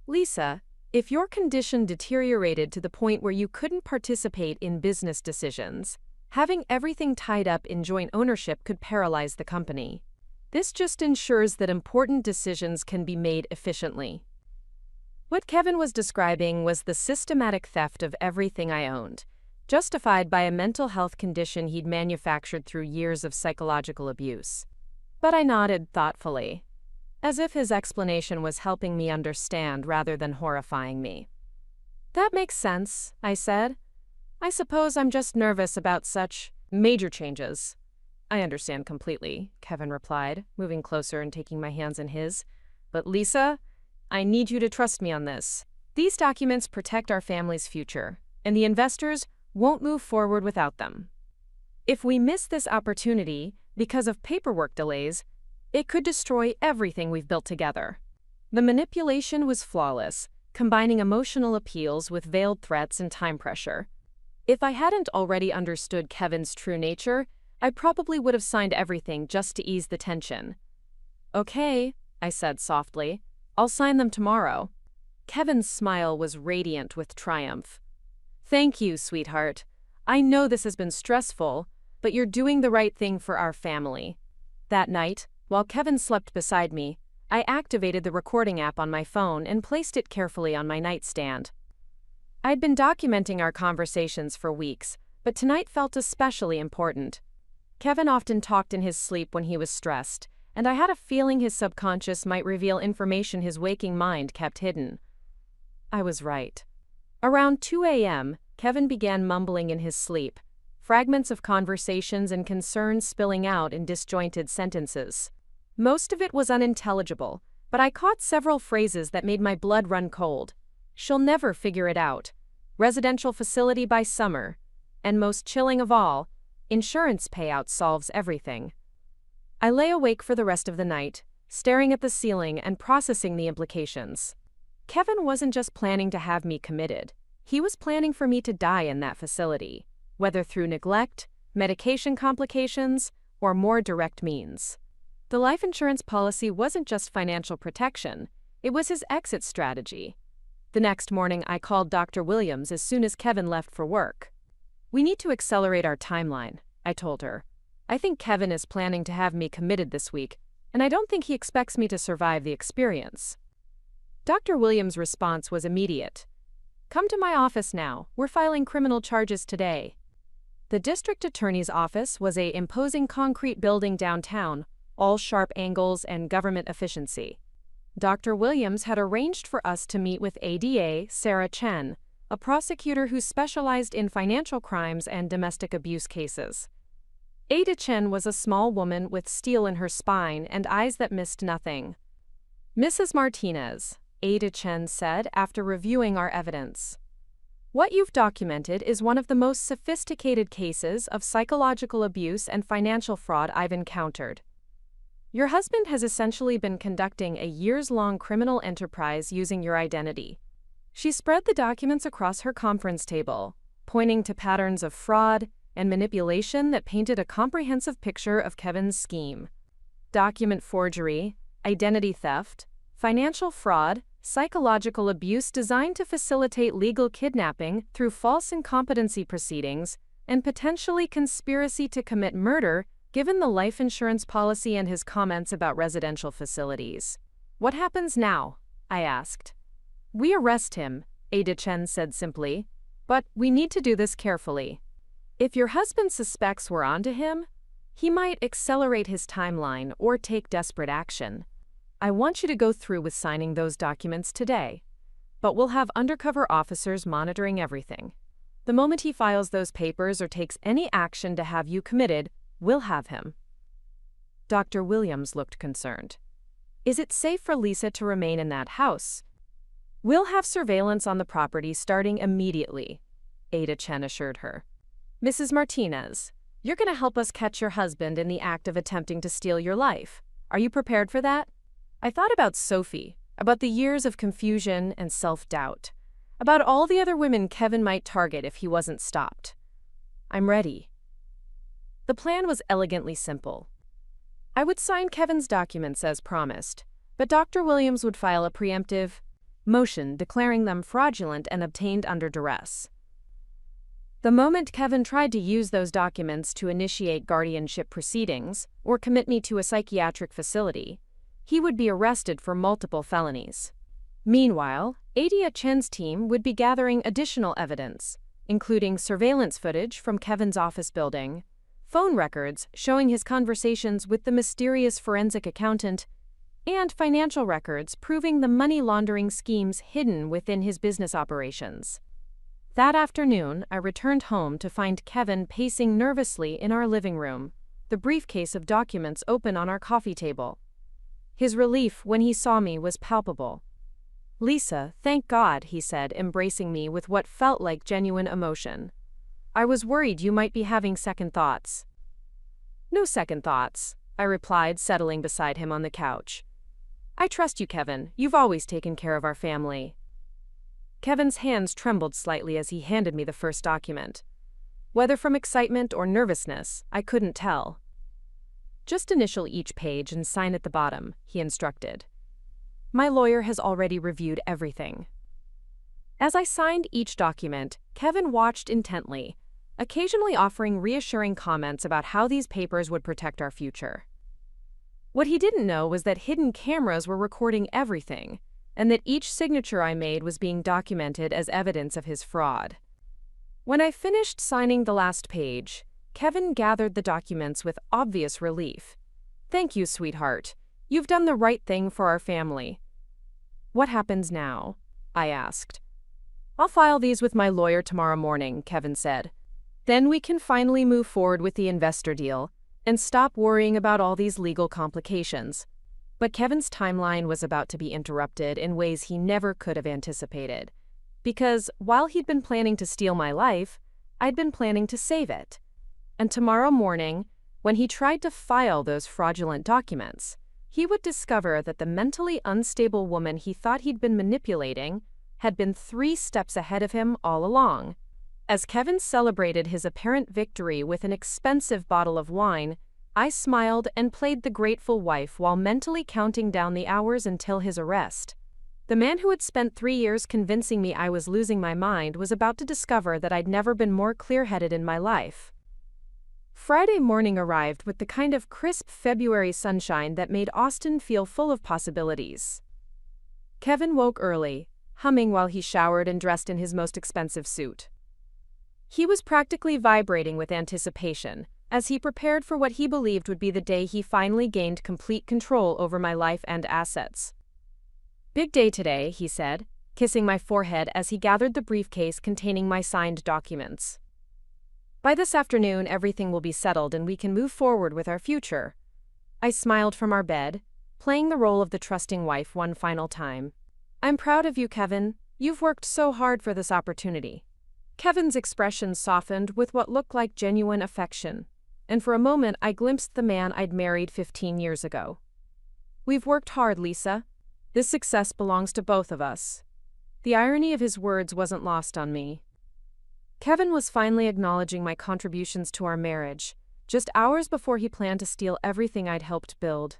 "Lisa, if your condition deteriorated to the point where you couldn't participate in business decisions, Having everything tied up in joint ownership could paralyze the company. This just ensures that important decisions can be made efficiently. What Kevin was describing was the systematic theft of everything I owned, justified by a mental health condition he'd manufactured through years of psychological abuse. But I nodded thoughtfully, as if his explanation was helping me understand rather than horrifying me. "That makes sense," I said. "I suppose I'm just nervous about such major changes." "I understand completely," Kevin replied, moving closer and taking my hands in his. "But Lisa, I need you to trust me on this. These documents protect our family's future, and the investors won't move forward without them. If we miss this opportunity because of paperwork delays, it could destroy everything we've built together." The manipulation was flawless, combining emotional appeals with veiled threats and time pressure. If I hadn't already understood Kevin's true nature, I probably would have signed everything just to ease the tension. "Okay," I said softly. "I'll sign them tomorrow." Kevin's smile was radiant with triumph. "Thank you, sweetheart. I know this has been stressful, but you're doing the right thing for our family." That night, while Kevin slept beside me, I activated the recording app on my phone and placed it carefully on my nightstand. I'd been documenting our conversations for weeks, but tonight felt especially important. Kevin often talked in his sleep when he was stressed, and I had a feeling his subconscious might reveal information his waking mind kept hidden. I was right. Around 2 a.m., Kevin began mumbling in his sleep, fragments of conversations and concerns spilling out in disjointed sentences. Most of it was unintelligible, but I caught several phrases that made my blood run cold. "She'll never figure it out," "residential facility by summer," and most chilling of all, "insurance payout solves everything." I lay awake for the rest of the night, staring at the ceiling and processing the implications. Kevin wasn't just planning to have me committed. He was planning for me to die in that facility, whether through neglect, medication complications, or more direct means. The life insurance policy wasn't just financial protection, it was his exit strategy. The next morning, I called Dr. Williams as soon as Kevin left for work. "We need to accelerate our timeline," I told her. "I think Kevin is planning to have me committed this week, and I don't think he expects me to survive the experience." Dr. Williams' response was immediate. "Come to my office now. We're filing criminal charges today." The district attorney's office was an imposing concrete building downtown, all sharp angles and government efficiency. Dr. Williams had arranged for us to meet with ADA Sarah Chen, a prosecutor who specialized in financial crimes and domestic abuse cases. Ada Chen was a small woman with steel in her spine and eyes that missed nothing. "Mrs. Martinez," Ada Chen said after reviewing our evidence, "what you've documented is one of the most sophisticated cases of psychological abuse and financial fraud I've encountered. Your husband has essentially been conducting a years-long criminal enterprise using your identity." She spread the documents across her conference table, pointing to patterns of fraud and manipulation that painted a comprehensive picture of Kevin's scheme. Document forgery, identity theft, financial fraud, psychological abuse designed to facilitate legal kidnapping through false incompetency proceedings, and potentially conspiracy to commit murder given the life insurance policy and his comments about residential facilities. "What happens now?" I asked. "We arrest him," Ada Chen said simply, "but we need to do this carefully. If your husband suspects we're onto him, he might accelerate his timeline or take desperate action. I want you to go through with signing those documents today, but we'll have undercover officers monitoring everything. The moment he files those papers or takes any action to have you committed, we'll have him." Dr. Williams looked concerned. "Is it safe for Lisa to remain in that house?" "We'll have surveillance on the property starting immediately," Ada Chen assured her. "Mrs. Martinez, you're going to help us catch your husband in the act of attempting to steal your life. Are you prepared for that?" I thought about Sophie, about the years of confusion and self-doubt, about all the other women Kevin might target if he wasn't stopped. "I'm ready." The plan was elegantly simple. I would sign Kevin's documents as promised, but Dr. Williams would file a preemptive motion declaring them fraudulent and obtained under duress. The moment Kevin tried to use those documents to initiate guardianship proceedings or commit me to a psychiatric facility, he would be arrested for multiple felonies. Meanwhile, Adia Chen's team would be gathering additional evidence, including surveillance footage from Kevin's office building, phone records showing his conversations with the mysterious forensic accountant, and financial records proving the money laundering schemes hidden within his business operations. That afternoon, I returned home to find Kevin pacing nervously in our living room, the briefcase of documents open on our coffee table. His relief when he saw me was palpable. "Lisa, thank God," he said, embracing me with what felt like genuine emotion. "I was worried you might be having second thoughts." "No second thoughts," I replied, settling beside him on the couch. "I trust you, Kevin. You've always taken care of our family." Kevin's hands trembled slightly as he handed me the first document. Whether from excitement or nervousness, I couldn't tell. "Just initial each page and sign at the bottom," he instructed. "My lawyer has already reviewed everything." As I signed each document, Kevin watched intently, occasionally offering reassuring comments about how these papers would protect our future. What he didn't know was that hidden cameras were recording everything, and that each signature I made was being documented as evidence of his fraud. When I finished signing the last page, Kevin gathered the documents with obvious relief. "Thank you, sweetheart. You've done the right thing for our family." "What happens now?" I asked. "I'll file these with my lawyer tomorrow morning," Kevin said. "Then we can finally move forward with the investor deal and stop worrying about all these legal complications." But Kevin's timeline was about to be interrupted in ways he never could have anticipated. Because while he'd been planning to steal my life, I'd been planning to save it. And tomorrow morning, when he tried to file those fraudulent documents, he would discover that the mentally unstable woman he thought he'd been manipulating had been 3 steps ahead of him all along. As Kevin celebrated his apparent victory with an expensive bottle of wine, I smiled and played the grateful wife while mentally counting down the hours until his arrest. The man who had spent 3 years convincing me I was losing my mind was about to discover that I'd never been more clear-headed in my life. Friday morning arrived with the kind of crisp February sunshine that made Austin feel full of possibilities. Kevin woke early, humming while he showered and dressed in his most expensive suit. He was practically vibrating with anticipation, as he prepared for what he believed would be the day he finally gained complete control over my life and assets. "Big day today," he said, kissing my forehead as he gathered the briefcase containing my signed documents. "By this afternoon, everything will be settled and we can move forward with our future." I smiled from our bed, playing the role of the trusting wife one final time. "I'm proud of you, Kevin. You've worked so hard for this opportunity." Kevin's expression softened with what looked like genuine affection, and for a moment I glimpsed the man I'd married 15 years ago. "We've worked hard, Lisa. This success belongs to both of us." The irony of his words wasn't lost on me. Kevin was finally acknowledging my contributions to our marriage, just hours before he planned to steal everything I'd helped build.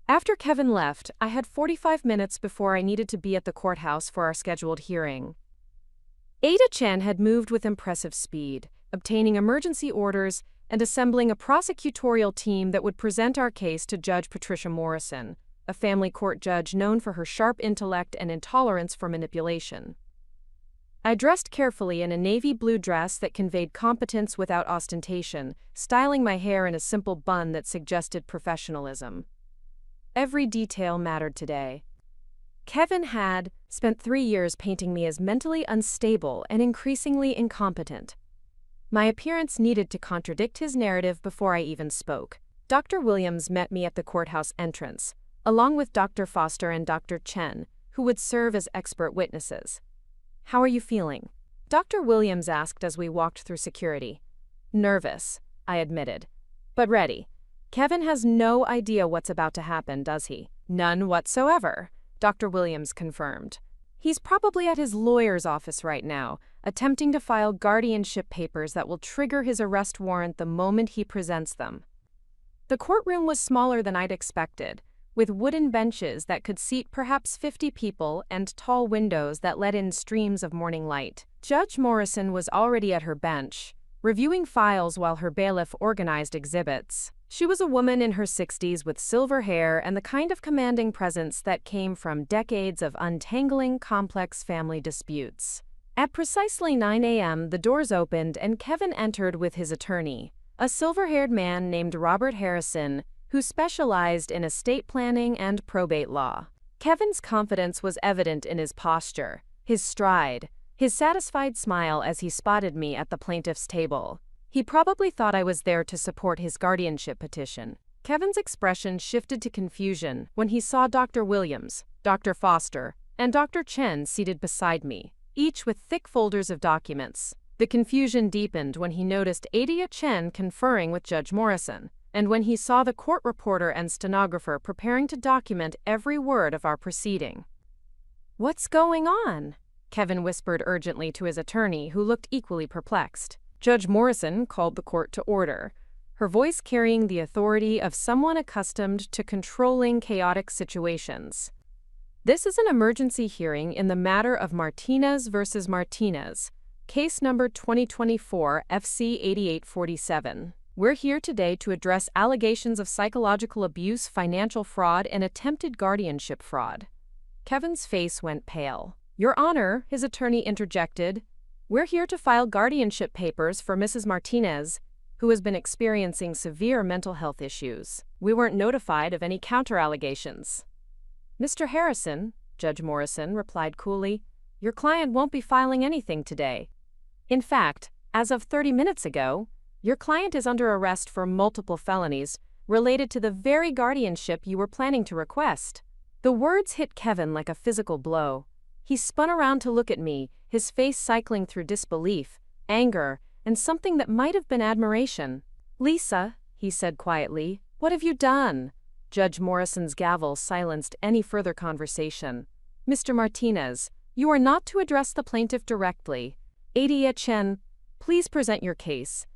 After Kevin left, I had 45 minutes before I needed to be at the courthouse for our scheduled hearing. Adia Chen had moved with impressive speed, obtaining emergency orders and assembling a prosecutorial team that would present our case to Judge Patricia Morrison, a family court judge known for her sharp intellect and intolerance for manipulation. I dressed carefully in a navy blue dress that conveyed competence without ostentation, styling my hair in a simple bun that suggested professionalism. Every detail mattered today. Kevin had spent 3 years painting me as mentally unstable and increasingly incompetent. My appearance needed to contradict his narrative before I even spoke. Dr. Williams met me at the courthouse entrance, along with Dr. Foster and Dr. Chen, who would serve as expert witnesses. "How are you feeling?" Dr. Williams asked as we walked through security. "Nervous," I admitted, "but ready. Kevin has no idea what's about to happen, does he?" "None whatsoever," Dr. Williams confirmed. "He's probably at his lawyer's office right now, attempting to file guardianship papers that will trigger his arrest warrant the moment he presents them." The courtroom was smaller than I'd expected, with wooden benches that could seat perhaps 50 people and tall windows that let in streams of morning light. Judge Morrison was already at her bench, reviewing files while her bailiff organized exhibits. She was a woman in her 60s with silver hair and the kind of commanding presence that came from decades of untangling complex family disputes. At precisely 9 a.m., the doors opened and Kevin entered with his attorney, a silver-haired man named Robert Harrison, who specialized in estate planning and probate law. Kevin's confidence was evident in his posture, his stride, his satisfied smile as he spotted me at the plaintiff's table. He probably thought I was there to support his guardianship petition. Kevin's expression shifted to confusion when he saw Dr. Williams, Dr. Foster, and Dr. Chen seated beside me, each with thick folders of documents. The confusion deepened when he noticed Adia Chen conferring with Judge Morrison, and when he saw the court reporter and stenographer preparing to document every word of our proceeding. "What's going on?" Kevin whispered urgently to his attorney, who looked equally perplexed. Judge Morrison called the court to order, her voice carrying the authority of someone accustomed to controlling chaotic situations. "This is an emergency hearing in the matter of Martinez versus Martinez, case number 2024 FC 8847. We're here today to address allegations of psychological abuse, financial fraud, and attempted guardianship fraud." Kevin's face went pale. "Your Honor," his attorney interjected, "we're here to file guardianship papers for Mrs. Martinez, who has been experiencing severe mental health issues. We weren't notified of any counter-allegations." "Mr. Harrison," Judge Morrison replied coolly, "your client won't be filing anything today. In fact, as of 30 minutes ago, your client is under arrest for multiple felonies related to the very guardianship you were planning to request." The words hit Kevin like a physical blow. He spun around to look at me, his face cycling through disbelief, anger, and something that might have been admiration. "Lisa," he said quietly, "what have you done?" Judge Morrison's gavel silenced any further conversation. "Mr. Martinez, you are not to address the plaintiff directly. Adia Chen, please present your case."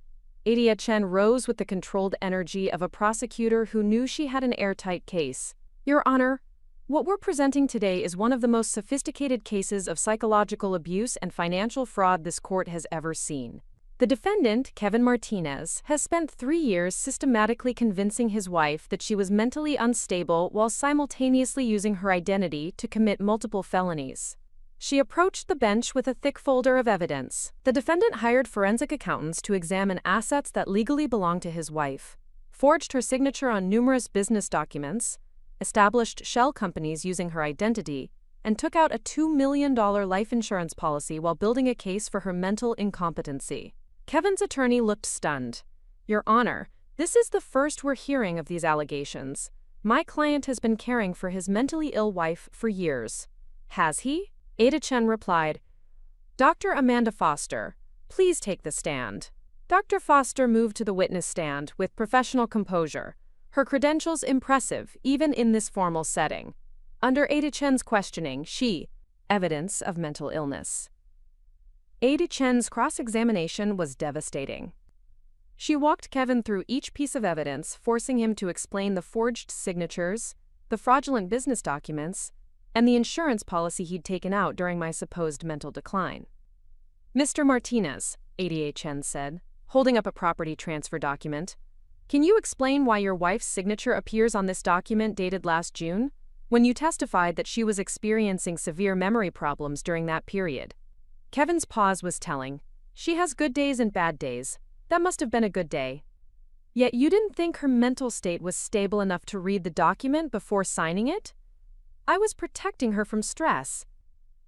Adia Chen rose with the controlled energy of a prosecutor who knew she had an airtight case. "Your Honor, what we're presenting today is one of the most sophisticated cases of psychological abuse and financial fraud this court has ever seen. The defendant, Kevin Martinez, has spent 3 years systematically convincing his wife that she was mentally unstable while simultaneously using her identity to commit multiple felonies. She approached the bench with a thick folder of evidence. The defendant hired forensic accountants to examine assets that legally belonged to his wife, forged her signature on numerous business documents, established shell companies using her identity, and took out a $2 million life insurance policy while building a case for her mental incompetency. Kevin's attorney looked stunned. "Your Honor, this is the first we're hearing of these allegations. My client has been caring for his mentally ill wife for years." "Has he?" Adia Chen replied. "Dr. Amanda Foster, please take the stand." Dr. Foster moved to the witness stand with professional composure, her credentials impressive even in this formal setting. Under Adia Chen's questioning, evidence of mental illness. Adia Chen's cross-examination was devastating. She walked Kevin through each piece of evidence, forcing him to explain the forged signatures, the fraudulent business documents, and the insurance policy he'd taken out during my supposed mental decline. "Mr. Martinez," Adia Chen said, holding up a property transfer document, "can you explain why your wife's signature appears on this document dated last June, when you testified that she was experiencing severe memory problems during that period?" Kevin's pause was telling. "She has good days and bad days. That must have been a good day. Yet you didn't think her mental state was stable enough to read the document before signing it?" "I was protecting her from stress.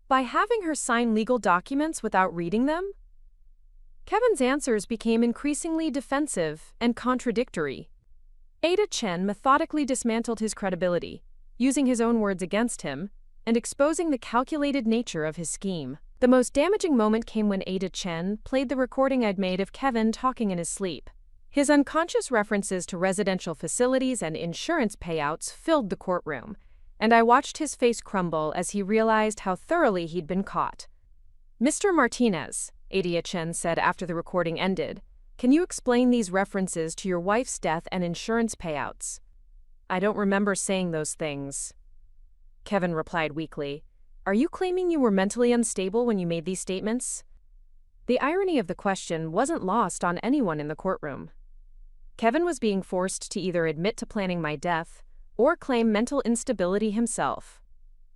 By having her sign legal documents without reading them?" Kevin's answers became increasingly defensive and contradictory. Adia Chen methodically dismantled his credibility, using his own words against him, and exposing the calculated nature of his scheme. The most damaging moment came when Adia Chen played the recording I'd made of Kevin talking in his sleep. His unconscious references to residential facilities and insurance payouts filled the courtroom, and I watched his face crumble as he realized how thoroughly he'd been caught. "Mr. Martinez," Adia Chen said after the recording ended, "can you explain these references to your wife's death and insurance payouts?" "I don't remember saying those things," Kevin replied weakly. "Are you claiming you were mentally unstable when you made these statements?" The irony of the question wasn't lost on anyone in the courtroom. Kevin was being forced to either admit to planning my death or claim mental instability himself.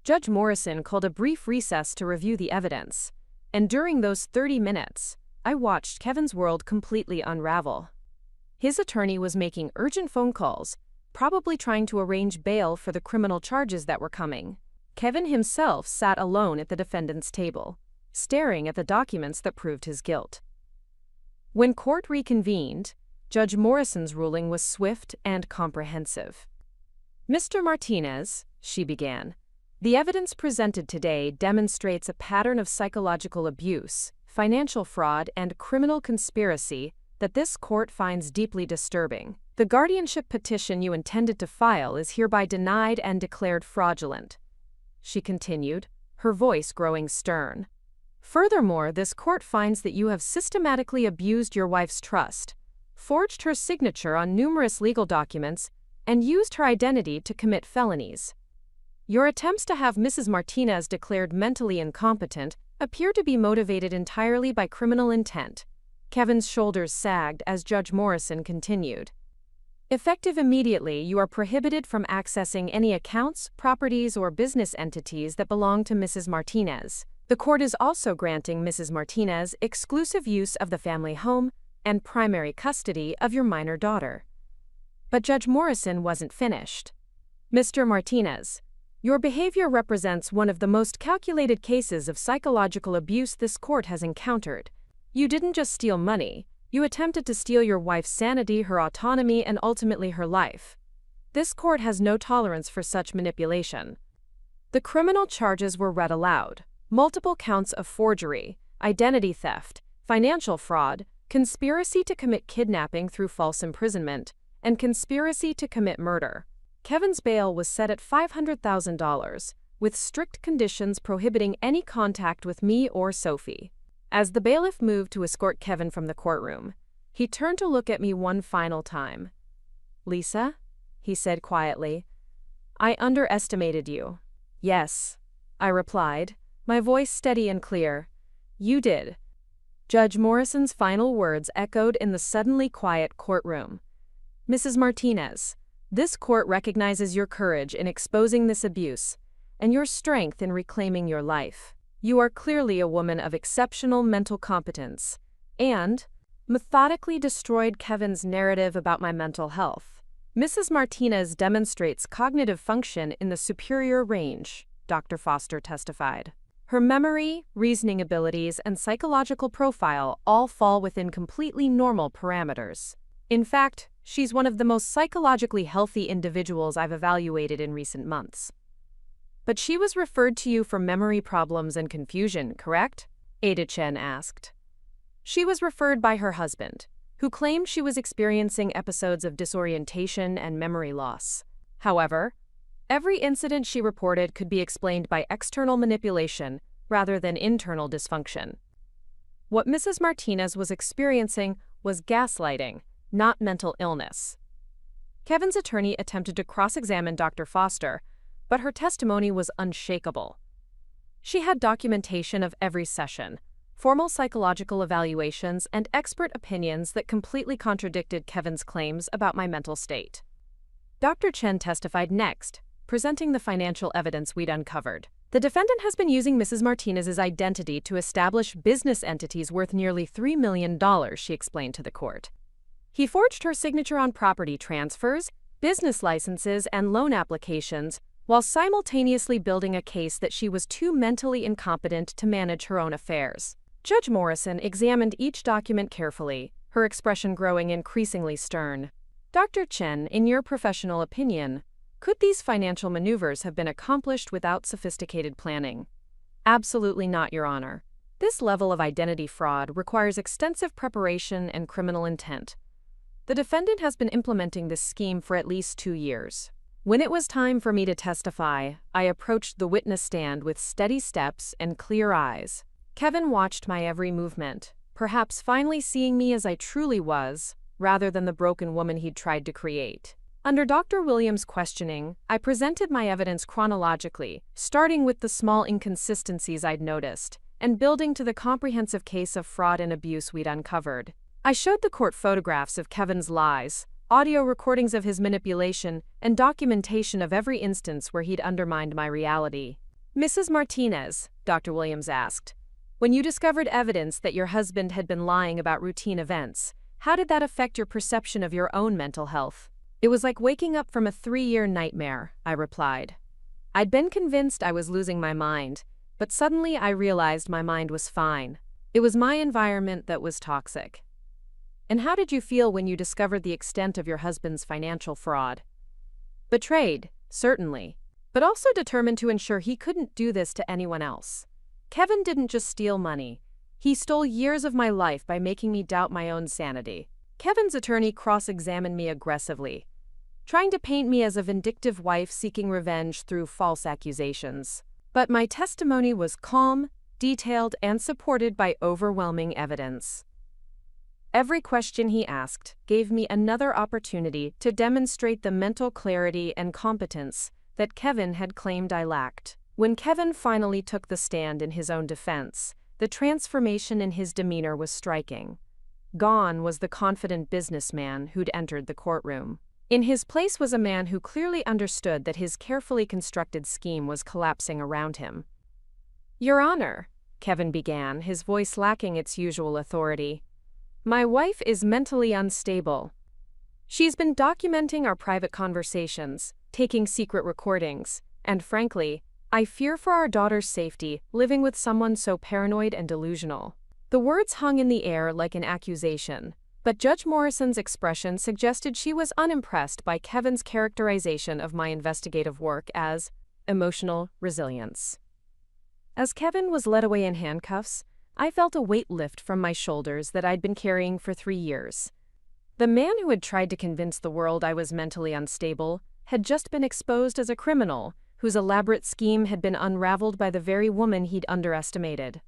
Judge Morrison called a brief recess to review the evidence, and during those 30 minutes, I watched Kevin's world completely unravel. His attorney was making urgent phone calls, probably trying to arrange bail for the criminal charges that were coming. Kevin himself sat alone at the defendant's table, staring at the documents that proved his guilt. When court reconvened, Judge Morrison's ruling was swift and comprehensive. "Mr. Martinez," she began, "the evidence presented today demonstrates a pattern of psychological abuse, financial fraud, and criminal conspiracy that this court finds deeply disturbing. The guardianship petition you intended to file is hereby denied and declared fraudulent," she continued, her voice growing stern. "Furthermore, this court finds that you have systematically abused your wife's trust, forged her signature on numerous legal documents, and used her identity to commit felonies. Your attempts to have Mrs. Martinez declared mentally incompetent appear to be motivated entirely by criminal intent." Kevin's shoulders sagged as Judge Morrison continued. "Effective immediately, you are prohibited from accessing any accounts, properties, or business entities that belong to Mrs. Martinez. The court is also granting Mrs. Martinez exclusive use of the family home and primary custody of your minor daughter." But Judge Morrison wasn't finished. "Mr. Martinez, your behavior represents one of the most calculated cases of psychological abuse this court has encountered. You didn't just steal money, you attempted to steal your wife's sanity, her autonomy, and ultimately her life. This court has no tolerance for such manipulation." The criminal charges were read aloud: multiple counts of forgery, identity theft, financial fraud, conspiracy to commit kidnapping through false imprisonment, and conspiracy to commit murder. Kevin's bail was set at $500,000, with strict conditions prohibiting any contact with me or Sophie. As the bailiff moved to escort Kevin from the courtroom, he turned to look at me one final time. "Lisa," he said quietly, "I underestimated you." "Yes," I replied, my voice steady and clear. "You did." Judge Morrison's final words echoed in the suddenly quiet courtroom. "Mrs. Martinez, this court recognizes your courage in exposing this abuse and your strength in reclaiming your life. You are clearly a woman of exceptional mental competence and methodically destroyed Kevin's narrative about my mental health. Mrs. Martinez demonstrates cognitive function in the superior range," Dr. Foster testified. "Her memory, reasoning abilities, and psychological profile all fall within completely normal parameters. In fact, she's one of the most psychologically healthy individuals I've evaluated in recent months." "But she was referred to you for memory problems and confusion, correct?" Ada Chen asked. "She was referred by her husband, who claimed she was experiencing episodes of disorientation and memory loss. However, every incident she reported could be explained by external manipulation rather than internal dysfunction. What Mrs. Martinez was experiencing was gaslighting, not mental illness." Kevin's attorney attempted to cross-examine Dr. Foster, but her testimony was unshakable. She had documentation of every session, formal psychological evaluations, and expert opinions that completely contradicted Kevin's claims about my mental state. Dr. Chen testified next, presenting the financial evidence we'd uncovered. "The defendant has been using Mrs. Martinez's identity to establish business entities worth nearly $3 million, she explained to the court. He forged her signature on property transfers, business licenses, and loan applications, while simultaneously building a case that she was too mentally incompetent to manage her own affairs." Judge Morrison examined each document carefully, her expression growing increasingly stern. "Dr. Chen, in your professional opinion, could these financial maneuvers have been accomplished without sophisticated planning?" "Absolutely not, Your Honor. This level of identity fraud requires extensive preparation and criminal intent. The defendant has been implementing this scheme for at least 2 years. When it was time for me to testify, I approached the witness stand with steady steps and clear eyes. Kevin watched my every movement, perhaps finally seeing me as I truly was, rather than the broken woman he'd tried to create. Under Dr. Williams' questioning, I presented my evidence chronologically, starting with the small inconsistencies I'd noticed, and building to the comprehensive case of fraud and abuse we'd uncovered. I showed the court photographs of Kevin's lies, audio recordings of his manipulation, and documentation of every instance where he'd undermined my reality. "Mrs. Martinez," Dr. Williams asked, "when you discovered evidence that your husband had been lying about routine events, how did that affect your perception of your own mental health?" "It was like waking up from a 3-year nightmare," I replied. I'd been convinced I was losing my mind, but suddenly I realized my mind was fine. It was my environment that was toxic. "And how did you feel when you discovered the extent of your husband's financial fraud?" "Betrayed, certainly, but also determined to ensure he couldn't do this to anyone else. Kevin didn't just steal money. He stole years of my life by making me doubt my own sanity." Kevin's attorney cross-examined me aggressively, trying to paint me as a vindictive wife seeking revenge through false accusations. But my testimony was calm, detailed, and supported by overwhelming evidence. Every question he asked gave me another opportunity to demonstrate the mental clarity and competence that Kevin had claimed I lacked. When Kevin finally took the stand in his own defense, the transformation in his demeanor was striking. Gone was the confident businessman who'd entered the courtroom. In his place was a man who clearly understood that his carefully constructed scheme was collapsing around him. "Your Honor," Kevin began, his voice lacking its usual authority, "my wife is mentally unstable. She's been documenting our private conversations, taking secret recordings, and frankly, I fear for our daughter's safety living with someone so paranoid and delusional." The words hung in the air like an accusation, but Judge Morrison's expression suggested she was unimpressed by Kevin's characterization of my investigative work as emotional resilience. As Kevin was led away in handcuffs, I felt a weight lift from my shoulders that I'd been carrying for 3 years. The man who had tried to convince the world I was mentally unstable had just been exposed as a criminal whose elaborate scheme had been unraveled by the very woman he'd underestimated.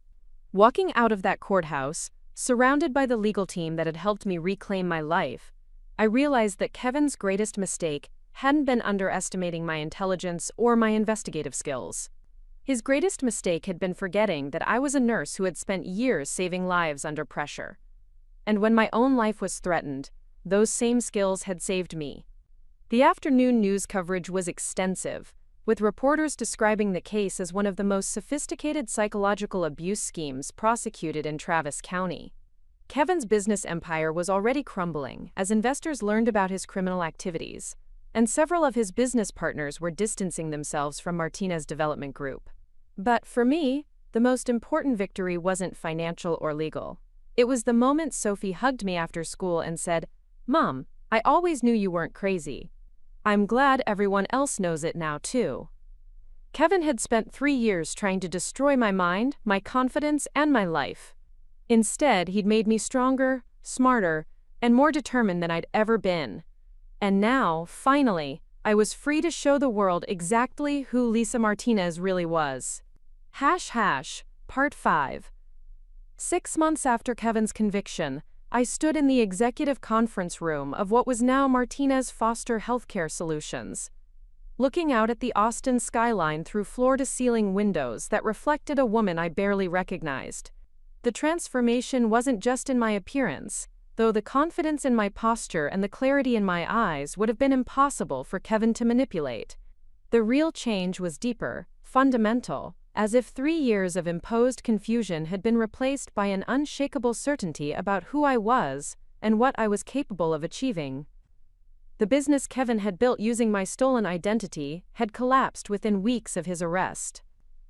Walking out of that courthouse, surrounded by the legal team that had helped me reclaim my life, I realized that Kevin's greatest mistake hadn't been underestimating my intelligence or my investigative skills. His greatest mistake had been forgetting that I was a nurse who had spent years saving lives under pressure. And when my own life was threatened, those same skills had saved me. The afternoon news coverage was extensive, with reporters describing the case as one of the most sophisticated psychological abuse schemes prosecuted in Travis County. Kevin's business empire was already crumbling as investors learned about his criminal activities, and several of his business partners were distancing themselves from Martinez Development Group. But for me, the most important victory wasn't financial or legal. It was the moment Sophie hugged me after school and said, "Mom, I always knew you weren't crazy. I'm glad everyone else knows it now, too." Kevin had spent 3 years trying to destroy my mind, my confidence, and my life. Instead, he'd made me stronger, smarter, and more determined than I'd ever been. And now, finally, I was free to show the world exactly who Lisa Martinez really was. Part 5. 6 months after Kevin's conviction, I stood in the executive conference room of what was now Martinez Foster Healthcare Solutions, looking out at the Austin skyline through floor-to-ceiling windows that reflected a woman I barely recognized. The transformation wasn't just in my appearance, though the confidence in my posture and the clarity in my eyes would have been impossible for Kevin to manipulate. The real change was deeper, fundamental, as if 3 years of imposed confusion had been replaced by an unshakable certainty about who I was and what I was capable of achieving. The business Kevin had built using my stolen identity had collapsed within weeks of his arrest.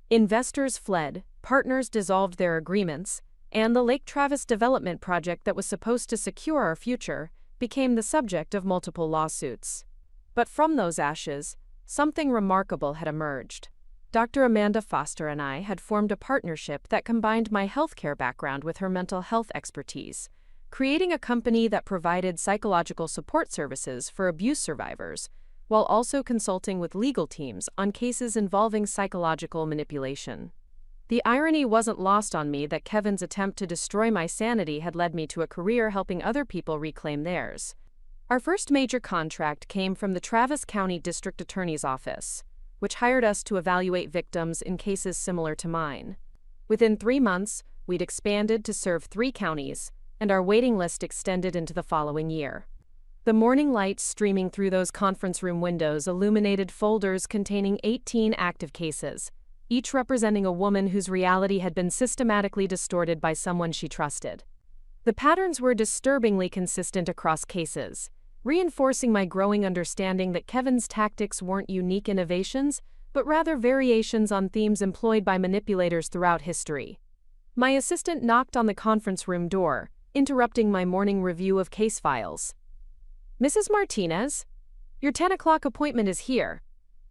Investors fled, partners dissolved their agreements, and the Lake Travis development project that was supposed to secure our future became the subject of multiple lawsuits. But from those ashes, something remarkable had emerged. Dr. Amanda Foster and I had formed a partnership that combined my healthcare background with her mental health expertise, creating a company that provided psychological support services for abuse survivors, while also consulting with legal teams on cases involving psychological manipulation. The irony wasn't lost on me that Kevin's attempt to destroy my sanity had led me to a career helping other people reclaim theirs. Our first major contract came from the Travis County District Attorney's Office, which hired us to evaluate victims in cases similar to mine. Within 3 months, we'd expanded to serve 3 counties, and our waiting list extended into the following year. The morning light streaming through those conference room windows illuminated folders containing 18 active cases, each representing a woman whose reality had been systematically distorted by someone she trusted. The patterns were disturbingly consistent across cases, reinforcing my growing understanding that Kevin's tactics weren't unique innovations, but rather variations on themes employed by manipulators throughout history. My assistant knocked on the conference room door, interrupting my morning review of case files. "Mrs. Martinez, your 10 o'clock appointment is here.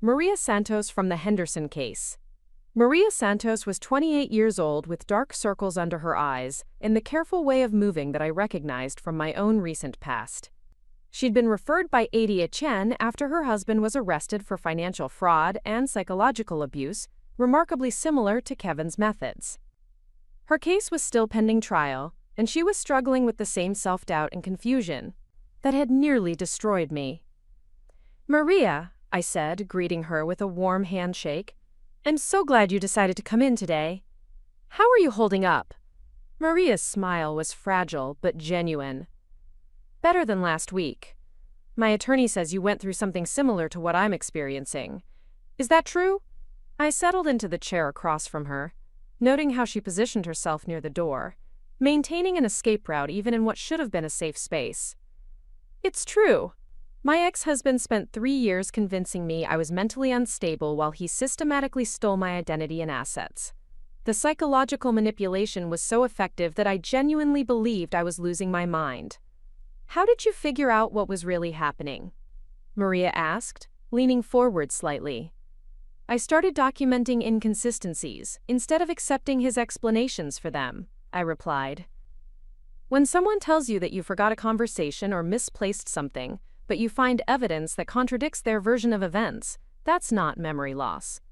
Maria Santos from the Henderson case." Maria Santos was 28 years old with dark circles under her eyes and the careful way of moving that I recognized from my own recent past. She'd been referred by Adia Chen after her husband was arrested for financial fraud and psychological abuse, remarkably similar to Kevin's methods. Her case was still pending trial, and she was struggling with the same self-doubt and confusion that had nearly destroyed me. "Maria," I said, greeting her with a warm handshake, "I'm so glad you decided to come in today. How are you holding up?" Maria's smile was fragile but genuine. "Better than last week. My attorney says you went through something similar to what I'm experiencing. Is that true?" I settled into the chair across from her, noting how she positioned herself near the door, maintaining an escape route even in what should have been a safe space. "It's true. My ex-husband spent 3 years convincing me I was mentally unstable while he systematically stole my identity and assets. The psychological manipulation was so effective that I genuinely believed I was losing my mind." "How did you figure out what was really happening?" Maria asked, leaning forward slightly. "I started documenting inconsistencies instead of accepting his explanations for them," I replied. When someone tells you that you forgot a conversation or misplaced something, but you find evidence that contradicts their version of events, that's not memory loss.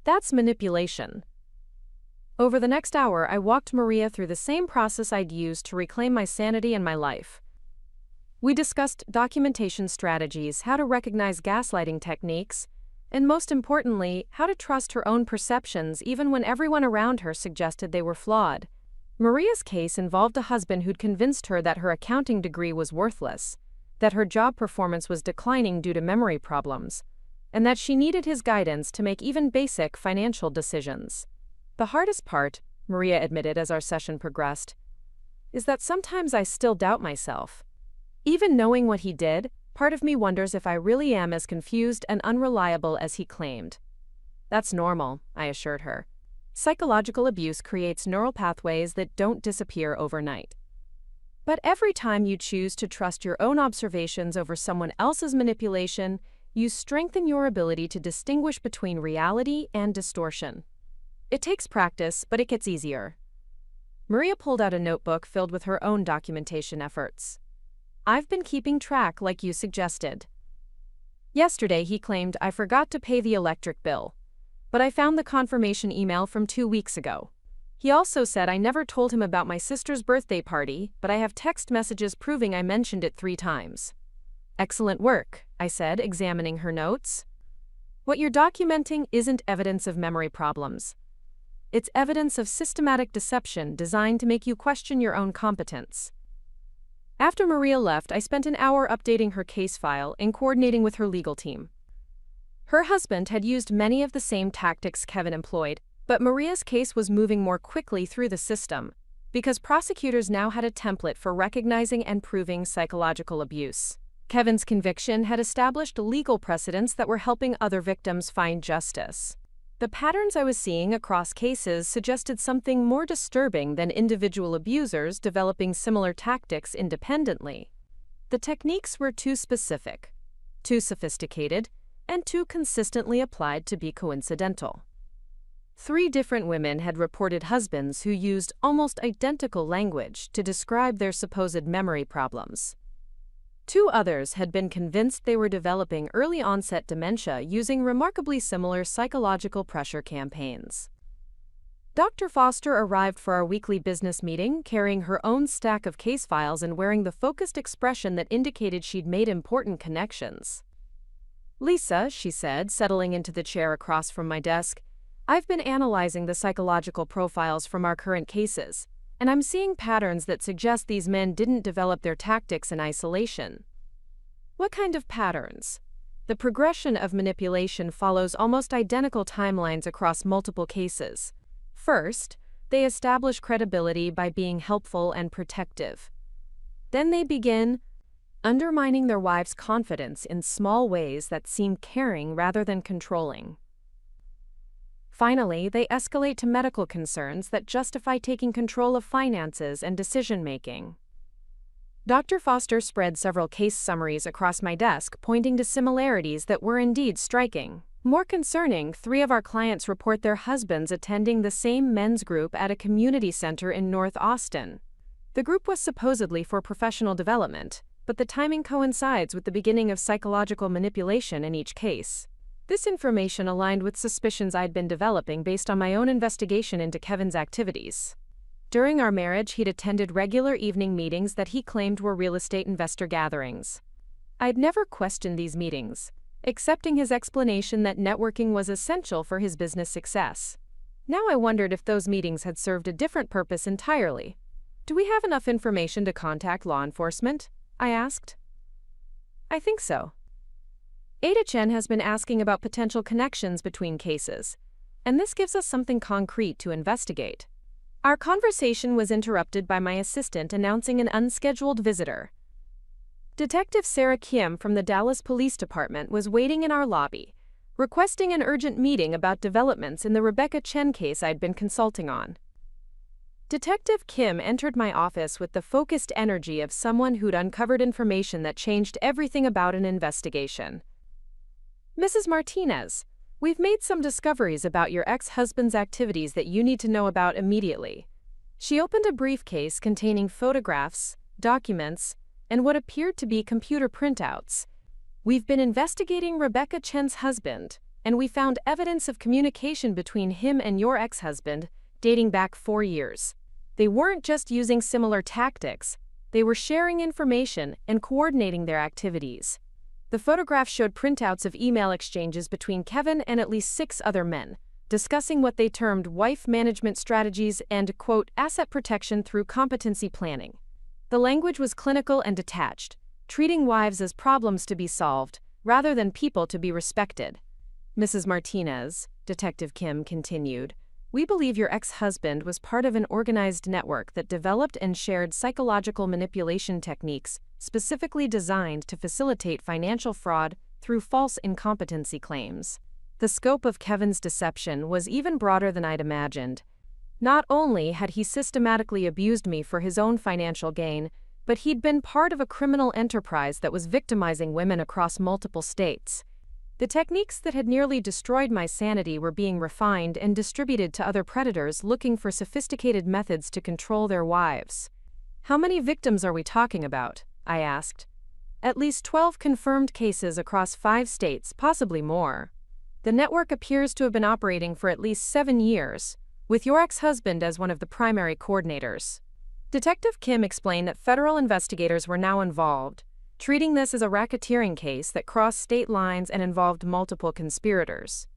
That's manipulation. Over the next hour, I walked Maria through the same process I'd used to reclaim my sanity and my life. We discussed documentation strategies, how to recognize gaslighting techniques, and most importantly, how to trust her own perceptions even when everyone around her suggested they were flawed. Maria's case involved a husband who'd convinced her that her accounting degree was worthless, that her job performance was declining due to memory problems, and that she needed his guidance to make even basic financial decisions. "The hardest part," Maria admitted as our session progressed, "is that sometimes I still doubt myself. Even knowing what he did, part of me wonders if I really am as confused and unreliable as he claimed." "That's normal," I assured her. "Psychological abuse creates neural pathways that don't disappear overnight. But every time you choose to trust your own observations over someone else's manipulation, you strengthen your ability to distinguish between reality and distortion. It takes practice, but it gets easier." Maria pulled out a notebook filled with her own documentation efforts. "I've been keeping track like you suggested. Yesterday he claimed I forgot to pay the electric bill, but I found the confirmation email from 2 weeks ago. He also said I never told him about my sister's birthday party, but I have text messages proving I mentioned it 3 times. "Excellent work," I said, examining her notes. "What you're documenting isn't evidence of memory problems. It's evidence of systematic deception designed to make you question your own competence." After Maria left, I spent an hour updating her case file and coordinating with her legal team. Her husband had used many of the same tactics Kevin employed, but Maria's case was moving more quickly through the system because prosecutors now had a template for recognizing and proving psychological abuse. Kevin's conviction had established legal precedents that were helping other victims find justice. The patterns I was seeing across cases suggested something more disturbing than individual abusers developing similar tactics independently. The techniques were too specific, too sophisticated, and too consistently applied to be coincidental. 3 different women had reported husbands who used almost identical language to describe their supposed memory problems. 2 others had been convinced they were developing early-onset dementia using remarkably similar psychological pressure campaigns. Dr. Foster arrived for our weekly business meeting carrying her own stack of case files and wearing the focused expression that indicated she'd made important connections. "Lisa," she said, settling into the chair across from my desk, I've been analyzing the psychological profiles from our current cases, and I'm seeing patterns that suggest these men didn't develop their tactics in isolation. What kind of patterns? The progression of manipulation follows almost identical timelines across multiple cases. First, they establish credibility by being helpful and protective. Then they begin undermining their wives' confidence in small ways that seem caring rather than controlling. Finally, they escalate to medical concerns that justify taking control of finances and decision-making. Dr. Foster spread several case summaries across my desk, pointing to similarities that were indeed striking. More concerning, 3 of our clients report their husbands attending the same men's group at a community center in North Austin. The group was supposedly for professional development, but the timing coincides with the beginning of psychological manipulation in each case. This information aligned with suspicions I'd been developing based on my own investigation into Kevin's activities. During our marriage, he'd attended regular evening meetings that he claimed were real estate investor gatherings. I'd never questioned these meetings, accepting his explanation that networking was essential for his business success. Now I wondered if those meetings had served a different purpose entirely. "Do we have enough information to contact law enforcement?" I asked. "I think so. Ada Chen has been asking about potential connections between cases, and this gives us something concrete to investigate." Our conversation was interrupted by my assistant announcing an unscheduled visitor. Detective Sarah Kim from the Dallas Police Department was waiting in our lobby, requesting an urgent meeting about developments in the Rebecca Chen case I'd been consulting on. Detective Kim entered my office with the focused energy of someone who'd uncovered information that changed everything about an investigation. "Mrs. Martinez, we've made some discoveries about your ex-husband's activities that you need to know about immediately." She opened a briefcase containing photographs, documents, and what appeared to be computer printouts. "We've been investigating Rebecca Chen's husband, and we found evidence of communication between him and your ex-husband dating back 4 years. They weren't just using similar tactics, they were sharing information and coordinating their activities." The photograph showed printouts of email exchanges between Kevin and at least 6 other men, discussing what they termed wife management strategies and, quote, asset protection through competency planning. The language was clinical and detached, treating wives as problems to be solved, rather than people to be respected. "Mrs. Martinez," Detective Kim continued, "we believe your ex-husband was part of an organized network that developed and shared psychological manipulation techniques specifically designed to facilitate financial fraud through false incompetency claims." The scope of Kevin's deception was even broader than I'd imagined. Not only had he systematically abused me for his own financial gain, but he'd been part of a criminal enterprise that was victimizing women across multiple states. The techniques that had nearly destroyed my sanity were being refined and distributed to other predators looking for sophisticated methods to control their wives. "How many victims are we talking about?" I asked. "At least 12 confirmed cases across 5 states, possibly more. The network appears to have been operating for at least 7 years, with your ex-husband as one of the primary coordinators." Detective Kim explained that federal investigators were now involved, treating this as a racketeering case that crossed state lines and involved multiple conspirators.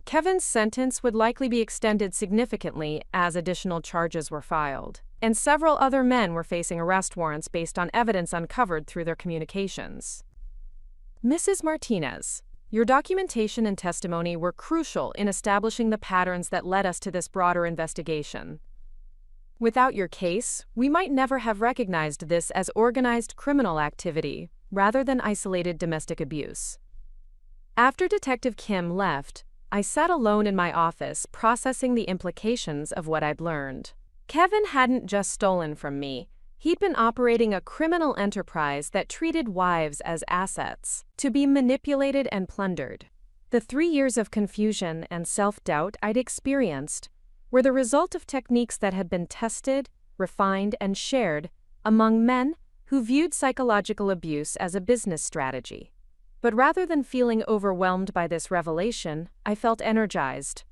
Kevin's sentence would likely be extended significantly as additional charges were filed, and several other men were facing arrest warrants based on evidence uncovered through their communications. "Mrs. Martinez, your documentation and testimony were crucial in establishing the patterns that led us to this broader investigation. Without your case, we might never have recognized this as organized criminal activity, rather than isolated domestic abuse." After Detective Kim left, I sat alone in my office processing the implications of what I'd learned. Kevin hadn't just stolen from me. He'd been operating a criminal enterprise that treated wives as assets, to be manipulated and plundered. The 3 years of confusion and self-doubt I'd experienced were the result of techniques that had been tested, refined, and shared among men who viewed psychological abuse as a business strategy. But rather than feeling overwhelmed by this revelation, I felt energized.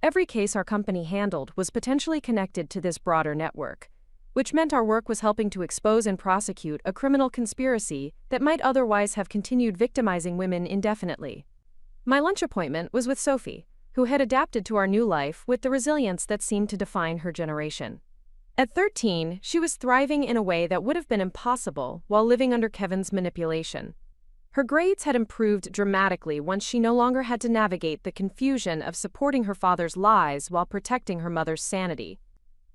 Every case our company handled was potentially connected to this broader network, which meant our work was helping to expose and prosecute a criminal conspiracy that might otherwise have continued victimizing women indefinitely. My lunch appointment was with Sophie, who had adapted to our new life with the resilience that seemed to define her generation. At 13, she was thriving in a way that would have been impossible while living under Kevin's manipulation. Her grades had improved dramatically once she no longer had to navigate the confusion of supporting her father's lies while protecting her mother's sanity.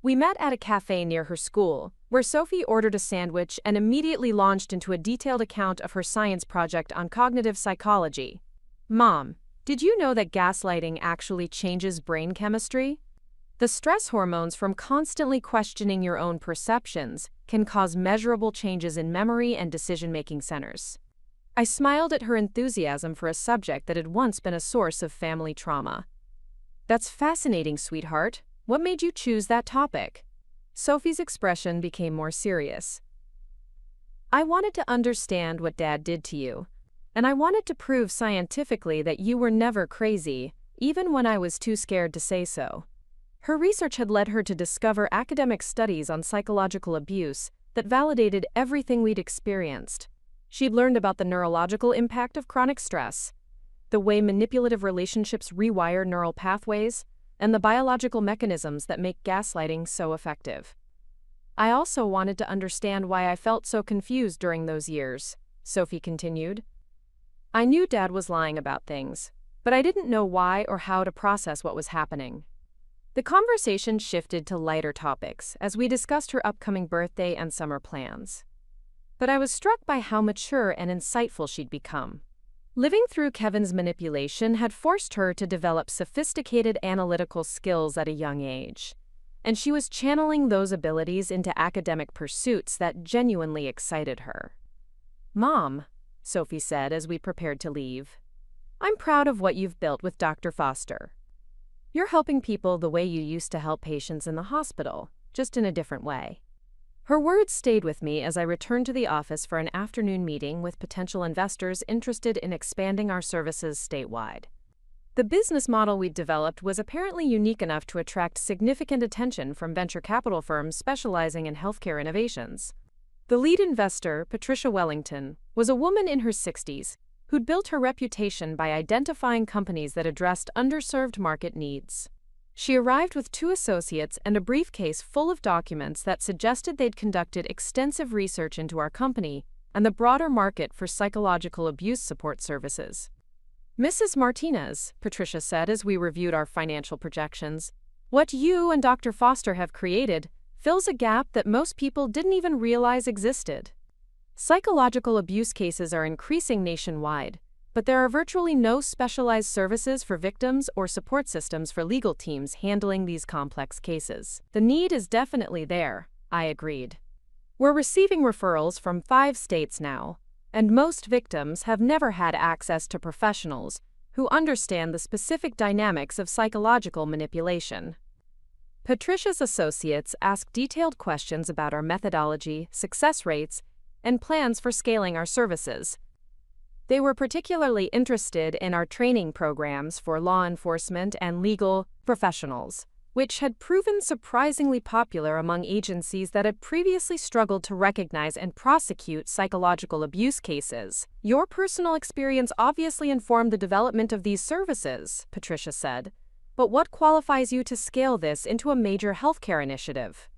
We met at a cafe near her school, where Sophie ordered a sandwich and immediately launched into a detailed account of her science project on cognitive psychology. "Mom, did you know that gaslighting actually changes brain chemistry? The stress hormones from constantly questioning your own perceptions can cause measurable changes in memory and decision-making centers." I smiled at her enthusiasm for a subject that had once been a source of family trauma. "That's fascinating, sweetheart. What made you choose that topic?" Sophie's expression became more serious. "I wanted to understand what Dad did to you, and I wanted to prove scientifically that you were never crazy, even when I was too scared to say so." Her research had led her to discover academic studies on psychological abuse that validated everything we'd experienced. She'd learned about the neurological impact of chronic stress, the way manipulative relationships rewire neural pathways, and the biological mechanisms that make gaslighting so effective. "I also wanted to understand why I felt so confused during those years," Sophie continued. "I knew Dad was lying about things, but I didn't know why or how to process what was happening." The conversation shifted to lighter topics as we discussed her upcoming birthday and summer plans. But I was struck by how mature and insightful she'd become. Living through Kevin's manipulation had forced her to develop sophisticated analytical skills at a young age, and she was channeling those abilities into academic pursuits that genuinely excited her. "Mom," Sophie said as we prepared to leave, "I'm proud of what you've built with Dr. Foster. You're helping people the way you used to help patients in the hospital, just in a different way." Her words stayed with me as I returned to the office for an afternoon meeting with potential investors interested in expanding our services statewide. The business model we'd developed was apparently unique enough to attract significant attention from venture capital firms specializing in healthcare innovations. The lead investor, Patricia Wellington, was a woman in her 60s who'd built her reputation by identifying companies that addressed underserved market needs. She arrived with 2 associates and a briefcase full of documents that suggested they'd conducted extensive research into our company and the broader market for psychological abuse support services. "Mrs. Martinez," Patricia said as we reviewed our financial projections, "what you and Dr. Foster have created fills a gap that most people didn't even realize existed. Psychological abuse cases are increasing nationwide, but there are virtually no specialized services for victims or support systems for legal teams handling these complex cases." "The need is definitely there," I agreed. "We're receiving referrals from 5 states now, and most victims have never had access to professionals who understand the specific dynamics of psychological manipulation." Patricia's associates asked detailed questions about our methodology, success rates, and plans for scaling our services. They were particularly interested in our training programs for law enforcement and legal professionals, which had proven surprisingly popular among agencies that had previously struggled to recognize and prosecute psychological abuse cases. "Your personal experience obviously informed the development of these services," Patricia said, "but what qualifies you to scale this into a major healthcare initiative?"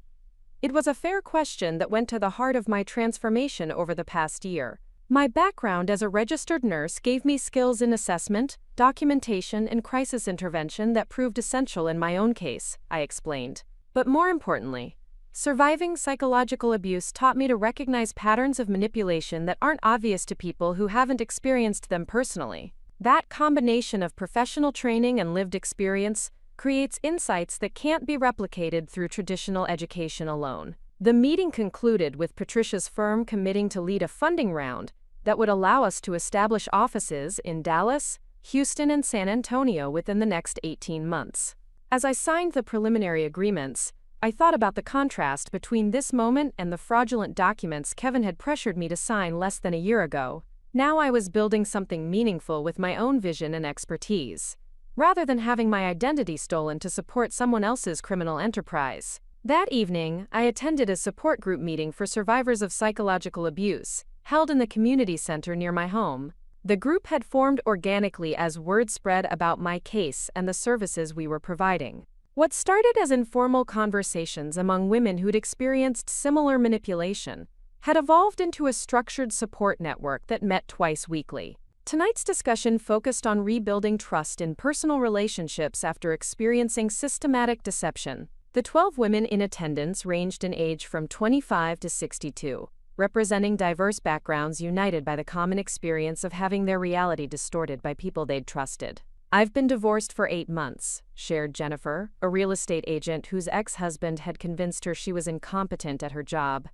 It was a fair question that went to the heart of my transformation over the past year. My background as a registered nurse gave me skills in assessment, documentation, and crisis intervention that proved essential in my own case, I explained. But more importantly, surviving psychological abuse taught me to recognize patterns of manipulation that aren't obvious to people who haven't experienced them personally. That combination of professional training and lived experience creates insights that can't be replicated through traditional education alone. The meeting concluded with Patricia's firm committing to lead a funding round that would allow us to establish offices in Dallas, Houston, and San Antonio within the next 18 months. As I signed the preliminary agreements, I thought about the contrast between this moment and the fraudulent documents Kevin had pressured me to sign less than a year ago. Now I was building something meaningful with my own vision and expertise, rather than having my identity stolen to support someone else's criminal enterprise. That evening, I attended a support group meeting for survivors of psychological abuse, held in the community center near my home. The group had formed organically as word spread about my case and the services we were providing. What started as informal conversations among women who'd experienced similar manipulation had evolved into a structured support network that met twice weekly. Tonight's discussion focused on rebuilding trust in personal relationships after experiencing systematic deception. The 12 women in attendance ranged in age from 25 to 62, representing diverse backgrounds united by the common experience of having their reality distorted by people they'd trusted. "I've been divorced for 8 months," shared Jennifer, a real estate agent whose ex-husband had convinced her she was incompetent at her job.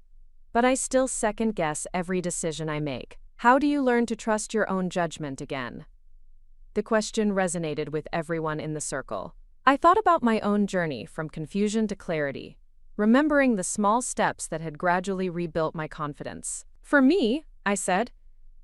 "But I still second-guess every decision I make. How do you learn to trust your own judgment again?" The question resonated with everyone in the circle. I thought about my own journey from confusion to clarity, remembering the small steps that had gradually rebuilt my confidence. "For me," I said,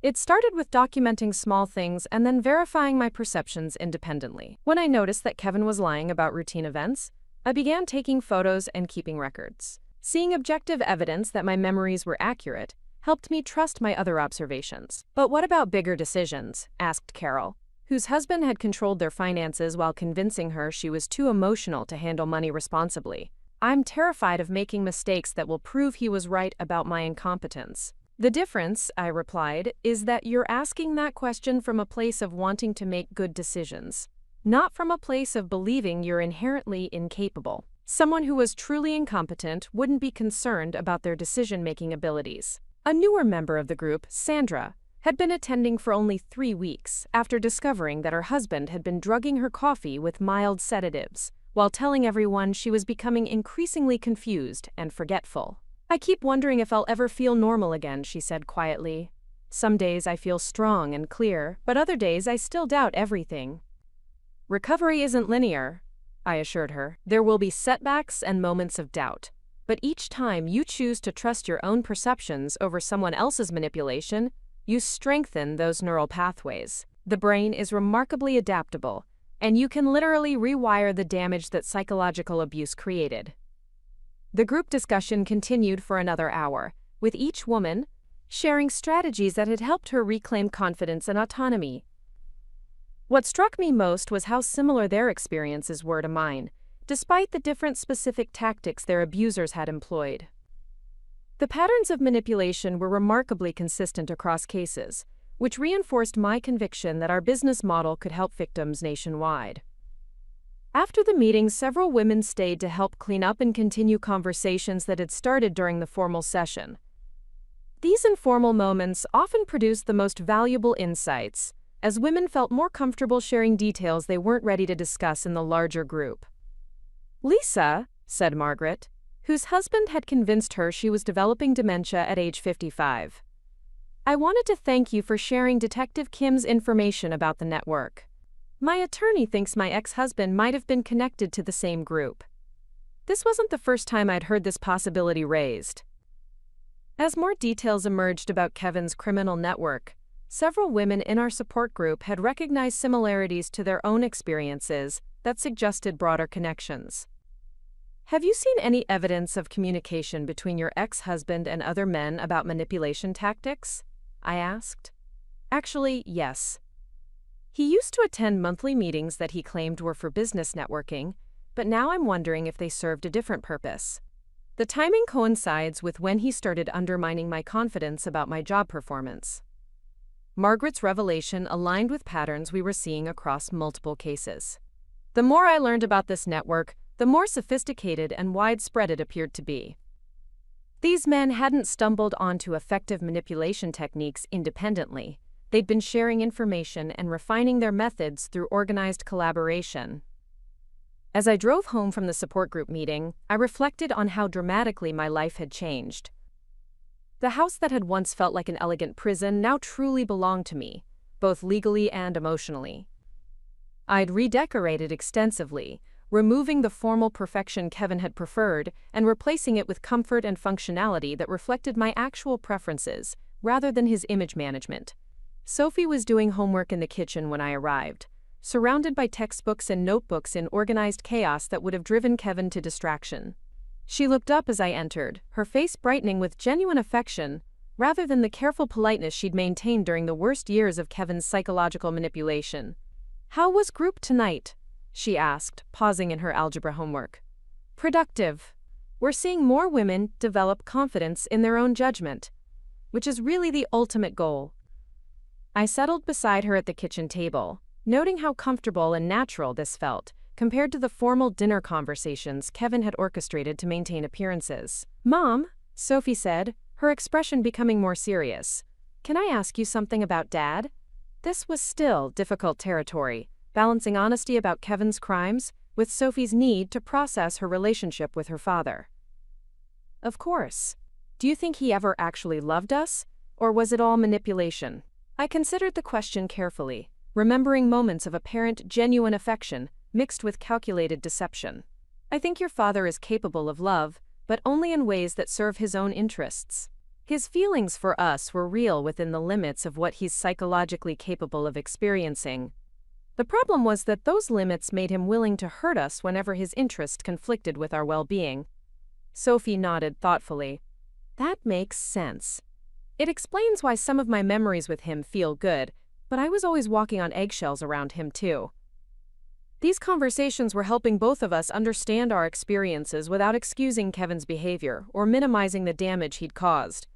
"it started with documenting small things and then verifying my perceptions independently. When I noticed that Kevin was lying about routine events, I began taking photos and keeping records. Seeing objective evidence that my memories were accurate helped me trust my other observations." "But what about bigger decisions?" asked Carol, whose husband had controlled their finances while convincing her she was too emotional to handle money responsibly. "I'm terrified of making mistakes that will prove he was right about my incompetence." "The difference," I replied, "is that you're asking that question from a place of wanting to make good decisions, not from a place of believing you're inherently incapable." Someone who was truly incompetent wouldn't be concerned about their decision-making abilities. A newer member of the group, Sandra, had been attending for only 3 weeks after discovering that her husband had been drugging her coffee with mild sedatives, while telling everyone she was becoming increasingly confused and forgetful. "I keep wondering if I'll ever feel normal again," she said quietly. "Some days I feel strong and clear, but other days I still doubt everything." "Recovery isn't linear," I assured her. "There will be setbacks and moments of doubt. But each time you choose to trust your own perceptions over someone else's manipulation, you strengthen those neural pathways. The brain is remarkably adaptable, and you can literally rewire the damage that psychological abuse created." The group discussion continued for another hour, with each woman sharing strategies that had helped her reclaim confidence and autonomy. What struck me most was how similar their experiences were to mine, despite the different specific tactics their abusers had employed. The patterns of manipulation were remarkably consistent across cases, which reinforced my conviction that our business model could help victims nationwide. After the meeting, several women stayed to help clean up and continue conversations that had started during the formal session. These informal moments often produced the most valuable insights, as women felt more comfortable sharing details they weren't ready to discuss in the larger group. "Lisa," said Margaret, whose husband had convinced her she was developing dementia at age 55. "I wanted to thank you for sharing Detective Kim's information about the network. My attorney thinks my ex-husband might have been connected to the same group." This wasn't the first time I'd heard this possibility raised. As more details emerged about Kevin's criminal network, several women in our support group had recognized similarities to their own experiences that suggested broader connections. "Have you seen any evidence of communication between your ex-husband and other men about manipulation tactics?" I asked. "Actually, yes. He used to attend monthly meetings that he claimed were for business networking, but now I'm wondering if they served a different purpose. The timing coincides with when he started undermining my confidence about my job performance." Margaret's revelation aligned with patterns we were seeing across multiple cases. The more I learned about this network, the more sophisticated and widespread it appeared to be. These men hadn't stumbled onto effective manipulation techniques independently. They'd been sharing information and refining their methods through organized collaboration. As I drove home from the support group meeting, I reflected on how dramatically my life had changed. The house that had once felt like an elegant prison now truly belonged to me, both legally and emotionally. I'd redecorated extensively, removing the formal perfection Kevin had preferred and replacing it with comfort and functionality that reflected my actual preferences, rather than his image management. Sophie was doing homework in the kitchen when I arrived, surrounded by textbooks and notebooks in organized chaos that would have driven Kevin to distraction. She looked up as I entered, her face brightening with genuine affection, rather than the careful politeness she'd maintained during the worst years of Kevin's psychological manipulation. "How was group tonight?" she asked, pausing in her algebra homework. "Productive. We're seeing more women develop confidence in their own judgment, which is really the ultimate goal." I settled beside her at the kitchen table, noting how comfortable and natural this felt, compared to the formal dinner conversations Kevin had orchestrated to maintain appearances. "Mom," Sophie said, her expression becoming more serious, "can I ask you something about Dad?" This was still difficult territory, balancing honesty about Kevin's crimes with Sophie's need to process her relationship with her father. "Of course. Do you think he ever actually loved us, or was it all manipulation?" I considered the question carefully, remembering moments of apparent genuine affection mixed with calculated deception. "I think your father is capable of love, but only in ways that serve his own interests. His feelings for us were real within the limits of what he's psychologically capable of experiencing. The problem was that those limits made him willing to hurt us whenever his interest conflicted with our well-being." Sophie nodded thoughtfully. "That makes sense. It explains why some of my memories with him feel good, but I was always walking on eggshells around him too." These conversations were helping both of us understand our experiences without excusing Kevin's behavior or minimizing the damage he'd caused.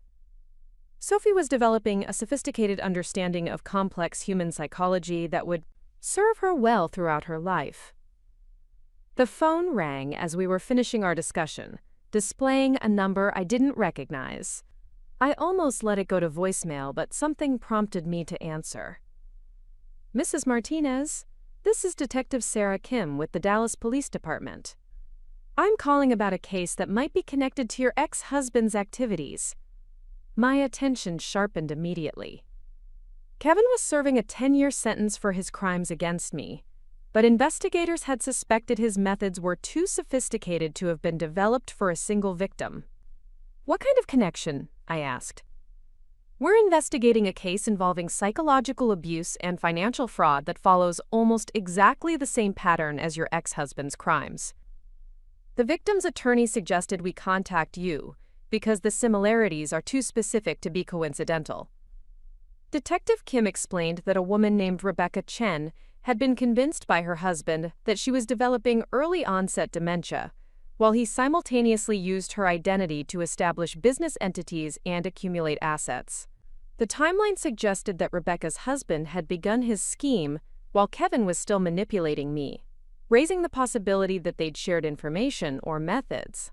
Sophie was developing a sophisticated understanding of complex human psychology that would serve her well throughout her life. The phone rang as we were finishing our discussion, displaying a number I didn't recognize. I almost let it go to voicemail, but something prompted me to answer. "Mrs. Martinez, this is Detective Sarah Kim with the Dallas Police Department. I'm calling about a case that might be connected to your ex-husband's activities." My attention sharpened immediately. Kevin was serving a 10-year sentence for his crimes against me, but investigators had suspected his methods were too sophisticated to have been developed for a single victim. "What kind of connection?" I asked. "We're investigating a case involving psychological abuse and financial fraud that follows almost exactly the same pattern as your ex-husband's crimes. The victim's attorney suggested we contact you because the similarities are too specific to be coincidental." Detective Kim explained that a woman named Rebecca Chen had been convinced by her husband that she was developing early-onset dementia, while he simultaneously used her identity to establish business entities and accumulate assets. The timeline suggested that Rebecca's husband had begun his scheme while Kevin was still manipulating me, raising the possibility that they'd shared information or methods.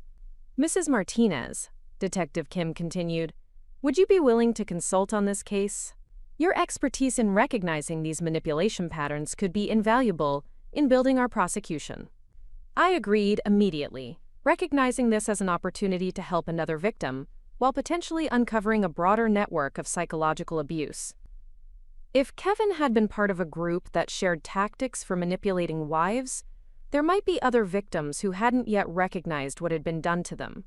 "Mrs. Martinez," Detective Kim continued, "would you be willing to consult on this case? Your expertise in recognizing these manipulation patterns could be invaluable in building our prosecution." I agreed immediately, recognizing this as an opportunity to help another victim, while potentially uncovering a broader network of psychological abuse. If Kevin had been part of a group that shared tactics for manipulating wives, there might be other victims who hadn't yet recognized what had been done to them.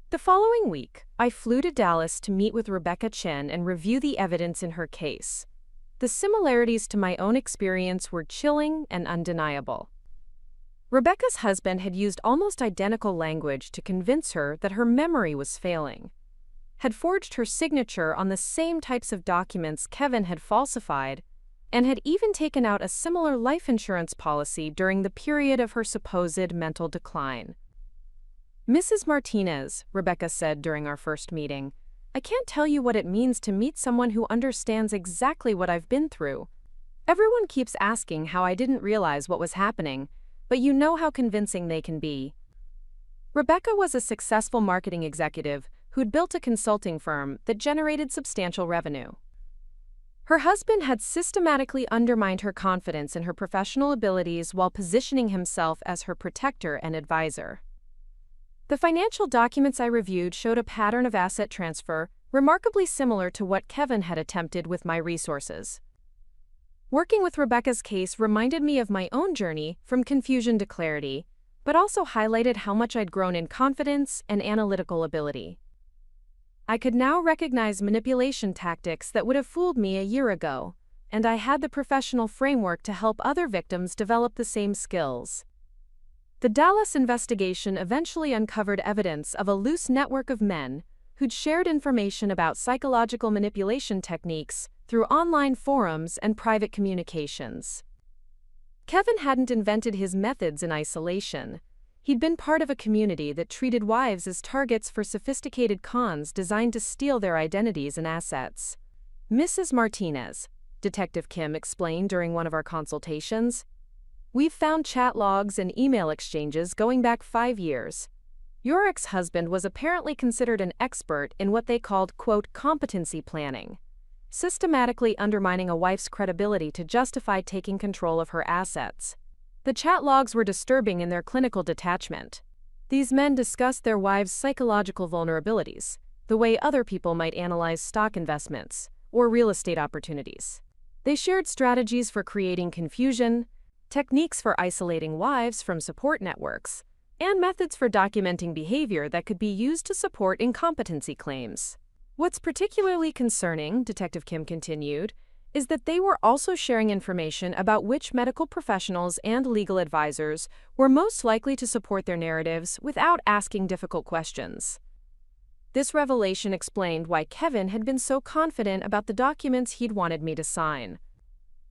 The following week, I flew to Dallas to meet with Rebecca Chen and review the evidence in her case. The similarities to my own experience were chilling and undeniable. Rebecca's husband had used almost identical language to convince her that her memory was failing, had forged her signature on the same types of documents Kevin had falsified, and had even taken out a similar life insurance policy during the period of her supposed mental decline. "Mrs. Martinez," Rebecca said during our first meeting, "I can't tell you what it means to meet someone who understands exactly what I've been through. Everyone keeps asking how I didn't realize what was happening, but you know how convincing they can be." Rebecca was a successful marketing executive who'd built a consulting firm that generated substantial revenue. Her husband had systematically undermined her confidence in her professional abilities while positioning himself as her protector and advisor. The financial documents I reviewed showed a pattern of asset transfer remarkably similar to what Kevin had attempted with my resources. Working with Rebecca's case reminded me of my own journey from confusion to clarity, but also highlighted how much I'd grown in confidence and analytical ability. I could now recognize manipulation tactics that would have fooled me a year ago, and I had the professional framework to help other victims develop the same skills. The Dallas investigation eventually uncovered evidence of a loose network of men who'd shared information about psychological manipulation techniques through online forums and private communications. Kevin hadn't invented his methods in isolation. He'd been part of a community that treated wives as targets for sophisticated cons designed to steal their identities and assets. Mrs. Martinez, Detective Kim explained during one of our consultations, "We've found chat logs and email exchanges going back 5 years. Your ex-husband was apparently considered an expert in what they called, quote, competency planning, systematically undermining a wife's credibility to justify taking control of her assets. The chat logs were disturbing in their clinical detachment. These men discussed their wives' psychological vulnerabilities, the way other people might analyze stock investments or real estate opportunities. They shared strategies for creating confusion, techniques for isolating wives from support networks, and methods for documenting behavior that could be used to support incompetency claims. What's particularly concerning," Detective Kim continued, "is that they were also sharing information about which medical professionals and legal advisors were most likely to support their narratives without asking difficult questions." This revelation explained why Kevin had been so confident about the documents he'd wanted me to sign.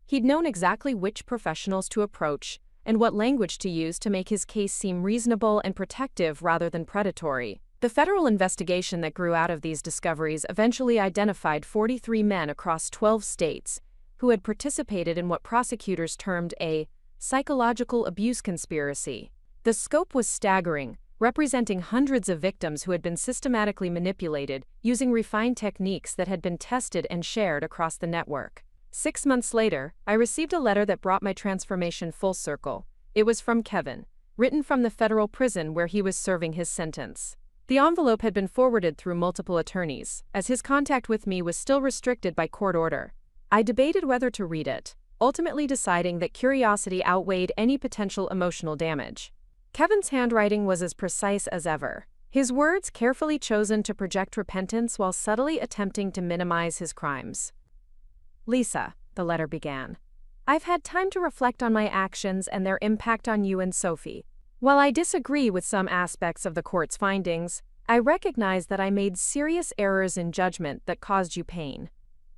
He'd known exactly which professionals to approach and what language to use to make his case seem reasonable and protective rather than predatory. The federal investigation that grew out of these discoveries eventually identified 43 men across 12 states who had participated in what prosecutors termed a psychological abuse conspiracy. The scope was staggering, representing hundreds of victims who had been systematically manipulated using refined techniques that had been tested and shared across the network. 6 months later, I received a letter that brought my transformation full circle. It was from Kevin, written from the federal prison where he was serving his sentence. The envelope had been forwarded through multiple attorneys, as his contact with me was still restricted by court order. I debated whether to read it, ultimately deciding that curiosity outweighed any potential emotional damage. Kevin's handwriting was as precise as ever, his words carefully chosen to project repentance while subtly attempting to minimize his crimes. "Lisa," the letter began, "I've had time to reflect on my actions and their impact on you and Sophie. While I disagree with some aspects of the court's findings, I recognize that I made serious errors in judgment that caused you pain.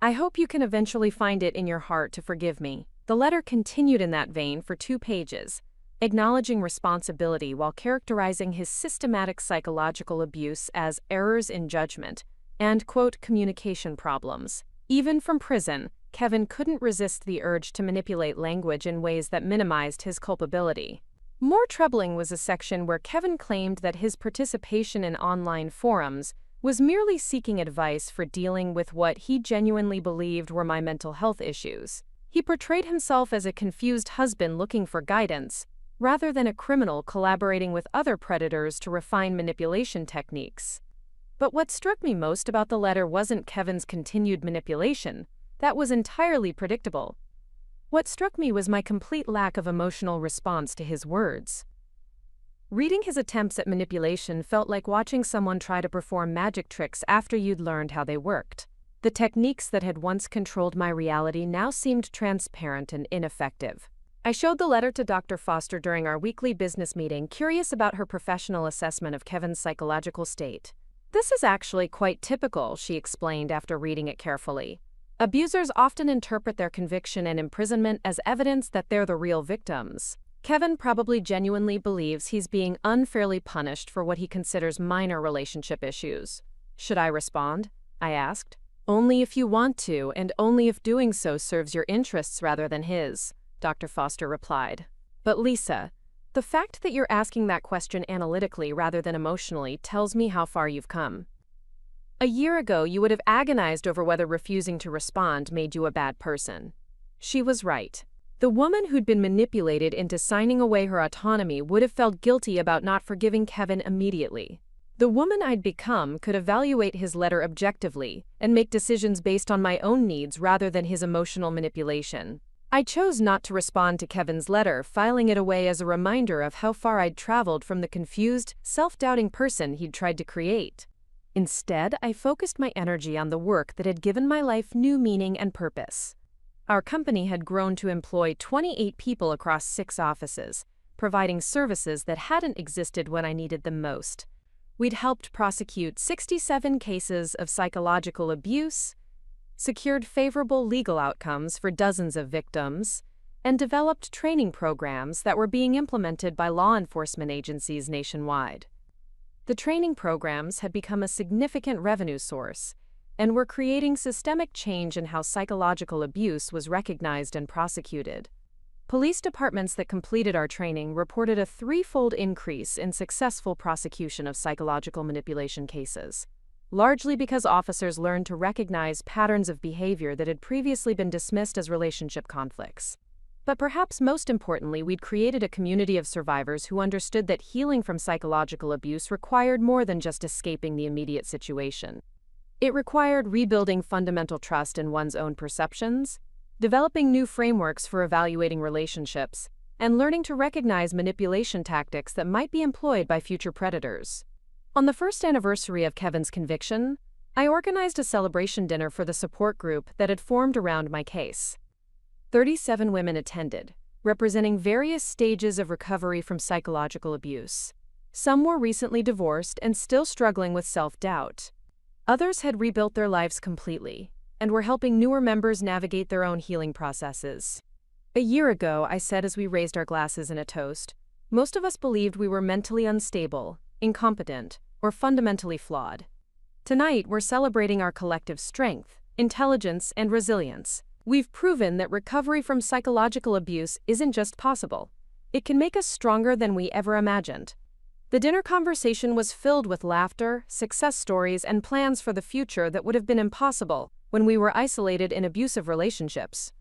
I hope you can eventually find it in your heart to forgive me." The letter continued in that vein for 2 pages, acknowledging responsibility while characterizing his systematic psychological abuse as errors in judgment and, quote, communication problems. Even from prison, Kevin couldn't resist the urge to manipulate language in ways that minimized his culpability. More troubling was a section where Kevin claimed that his participation in online forums was merely seeking advice for dealing with what he genuinely believed were my mental health issues. He portrayed himself as a confused husband looking for guidance, rather than a criminal collaborating with other predators to refine manipulation techniques. But what struck me most about the letter wasn't Kevin's continued manipulation. That was entirely predictable. What struck me was my complete lack of emotional response to his words. Reading his attempts at manipulation felt like watching someone try to perform magic tricks after you'd learned how they worked. The techniques that had once controlled my reality now seemed transparent and ineffective. I showed the letter to Dr. Foster during our weekly business meeting, curious about her professional assessment of Kevin's psychological state. "This is actually quite typical," she explained after reading it carefully. "Abusers often interpret their conviction and imprisonment as evidence that they're the real victims. Kevin probably genuinely believes he's being unfairly punished for what he considers minor relationship issues." "Should I respond?" I asked. "Only if you want to, and only if doing so serves your interests rather than his," Dr. Foster replied. "But Lisa, the fact that you're asking that question analytically rather than emotionally tells me how far you've come. A year ago, you would have agonized over whether refusing to respond made you a bad person." She was right. The woman who'd been manipulated into signing away her autonomy would have felt guilty about not forgiving Kevin immediately. The woman I'd become could evaluate his letter objectively and make decisions based on my own needs rather than his emotional manipulation. I chose not to respond to Kevin's letter, filing it away as a reminder of how far I'd traveled from the confused, self-doubting person he'd tried to create. Instead, I focused my energy on the work that had given my life new meaning and purpose. Our company had grown to employ 28 people across 6 offices, providing services that hadn't existed when I needed them most. We'd helped prosecute 67 cases of psychological abuse, secured favorable legal outcomes for dozens of victims, and developed training programs that were being implemented by law enforcement agencies nationwide. The training programs had become a significant revenue source and were creating systemic change in how psychological abuse was recognized and prosecuted. Police departments that completed our training reported a threefold increase in successful prosecution of psychological manipulation cases, largely because officers learned to recognize patterns of behavior that had previously been dismissed as relationship conflicts. But perhaps most importantly, we'd created a community of survivors who understood that healing from psychological abuse required more than just escaping the immediate situation. It required rebuilding fundamental trust in one's own perceptions, developing new frameworks for evaluating relationships, and learning to recognize manipulation tactics that might be employed by future predators. On the first anniversary of Kevin's conviction, I organized a celebration dinner for the support group that had formed around my case. 37 women attended, representing various stages of recovery from psychological abuse. Some were recently divorced and still struggling with self-doubt. Others had rebuilt their lives completely and were helping newer members navigate their own healing processes. A year ago, I said as we raised our glasses in a toast, most of us believed we were mentally unstable, incompetent, or fundamentally flawed. Tonight, we're celebrating our collective strength, intelligence, and resilience. We've proven that recovery from psychological abuse isn't just possible. It can make us stronger than we ever imagined. The dinner conversation was filled with laughter, success stories, and plans for the future that would have been impossible when we were isolated in abusive relationships.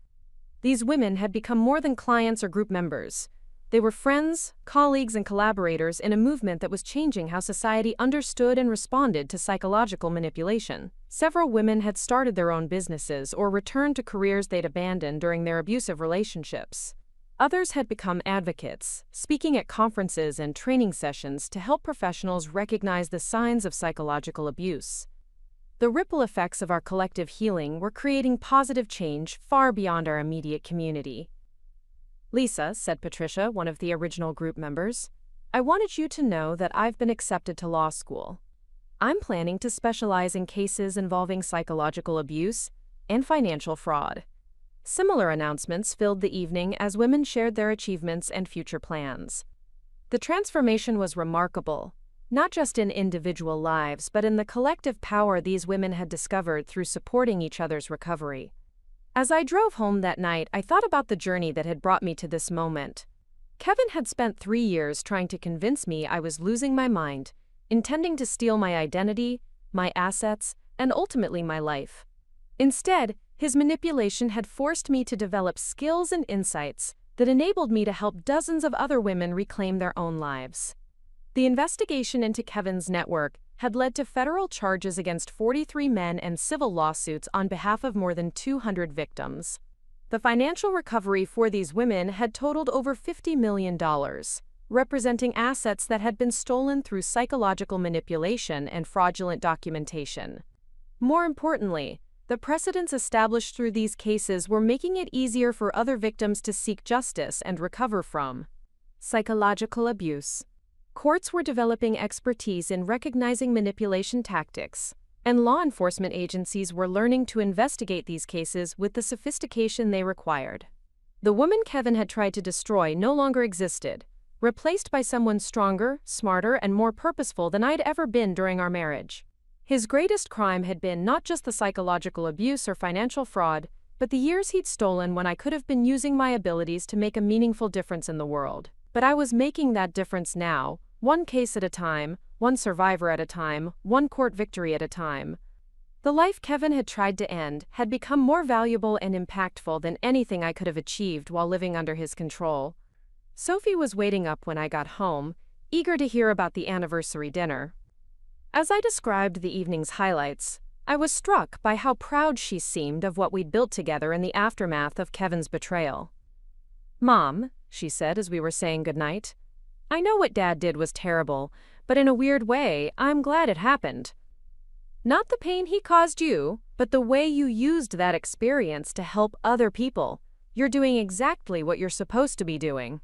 These women had become more than clients or group members. They were friends, colleagues, and collaborators in a movement that was changing how society understood and responded to psychological manipulation. Several women had started their own businesses or returned to careers they'd abandoned during their abusive relationships. Others had become advocates, speaking at conferences and training sessions to help professionals recognize the signs of psychological abuse. The ripple effects of our collective healing were creating positive change far beyond our immediate community. "Lisa," said Patricia, one of the original group members, "I wanted you to know that I've been accepted to law school. I'm planning to specialize in cases involving psychological abuse and financial fraud." Similar announcements filled the evening as women shared their achievements and future plans. The transformation was remarkable, not just in individual lives, but in the collective power these women had discovered through supporting each other's recovery. As I drove home that night, I thought about the journey that had brought me to this moment. Kevin had spent 3 years trying to convince me I was losing my mind, intending to steal my identity, my assets, and ultimately my life. Instead, his manipulation had forced me to develop skills and insights that enabled me to help dozens of other women reclaim their own lives. The investigation into Kevin's network had led to federal charges against 43 men and civil lawsuits on behalf of more than 200 victims. The financial recovery for these women had totaled over $50 million, representing assets that had been stolen through psychological manipulation and fraudulent documentation. More importantly, the precedents established through these cases were making it easier for other victims to seek justice and recover from psychological abuse. Courts were developing expertise in recognizing manipulation tactics, and law enforcement agencies were learning to investigate these cases with the sophistication they required. The woman Kevin had tried to destroy no longer existed, replaced by someone stronger, smarter, and more purposeful than I'd ever been during our marriage. His greatest crime had been not just the psychological abuse or financial fraud, but the years he'd stolen when I could have been using my abilities to make a meaningful difference in the world. But I was making that difference now, one case at a time, one survivor at a time, one court victory at a time. The life Kevin had tried to end had become more valuable and impactful than anything I could have achieved while living under his control. Sophie was waiting up when I got home, eager to hear about the anniversary dinner. As I described the evening's highlights, I was struck by how proud she seemed of what we'd built together in the aftermath of Kevin's betrayal. "Mom," she said as we were saying goodnight, "I know what Dad did was terrible, but in a weird way, I'm glad it happened. Not the pain he caused you, but the way you used that experience to help other people. You're doing exactly what you're supposed to be doing."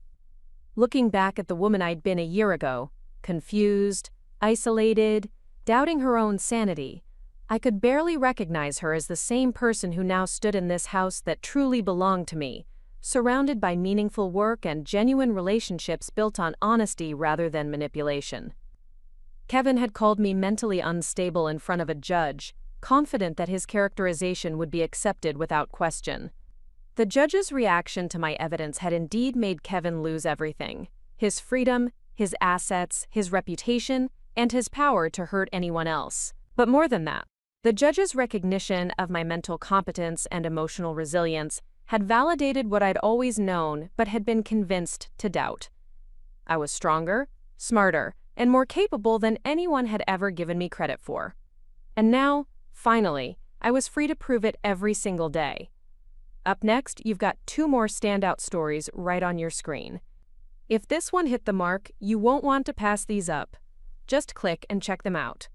Looking back at the woman I'd been a year ago, confused, isolated, doubting her own sanity. I could barely recognize her as the same person who now stood in this house that truly belonged to me, surrounded by meaningful work and genuine relationships built on honesty rather than manipulation. Kevin had called me mentally unstable in front of a judge, confident that his characterization would be accepted without question. The judge's reaction to my evidence had indeed made Kevin lose everything: his freedom, his assets, his reputation, and his power to hurt anyone else. But more than that, the judge's recognition of my mental competence and emotional resilience had validated what I'd always known but had been convinced to doubt. I was stronger, smarter, and more capable than anyone had ever given me credit for. And now, finally, I was free to prove it every single day. Up next, you've got 2 more standout stories right on your screen. If this one hit the mark, you won't want to pass these up. Just click and check them out.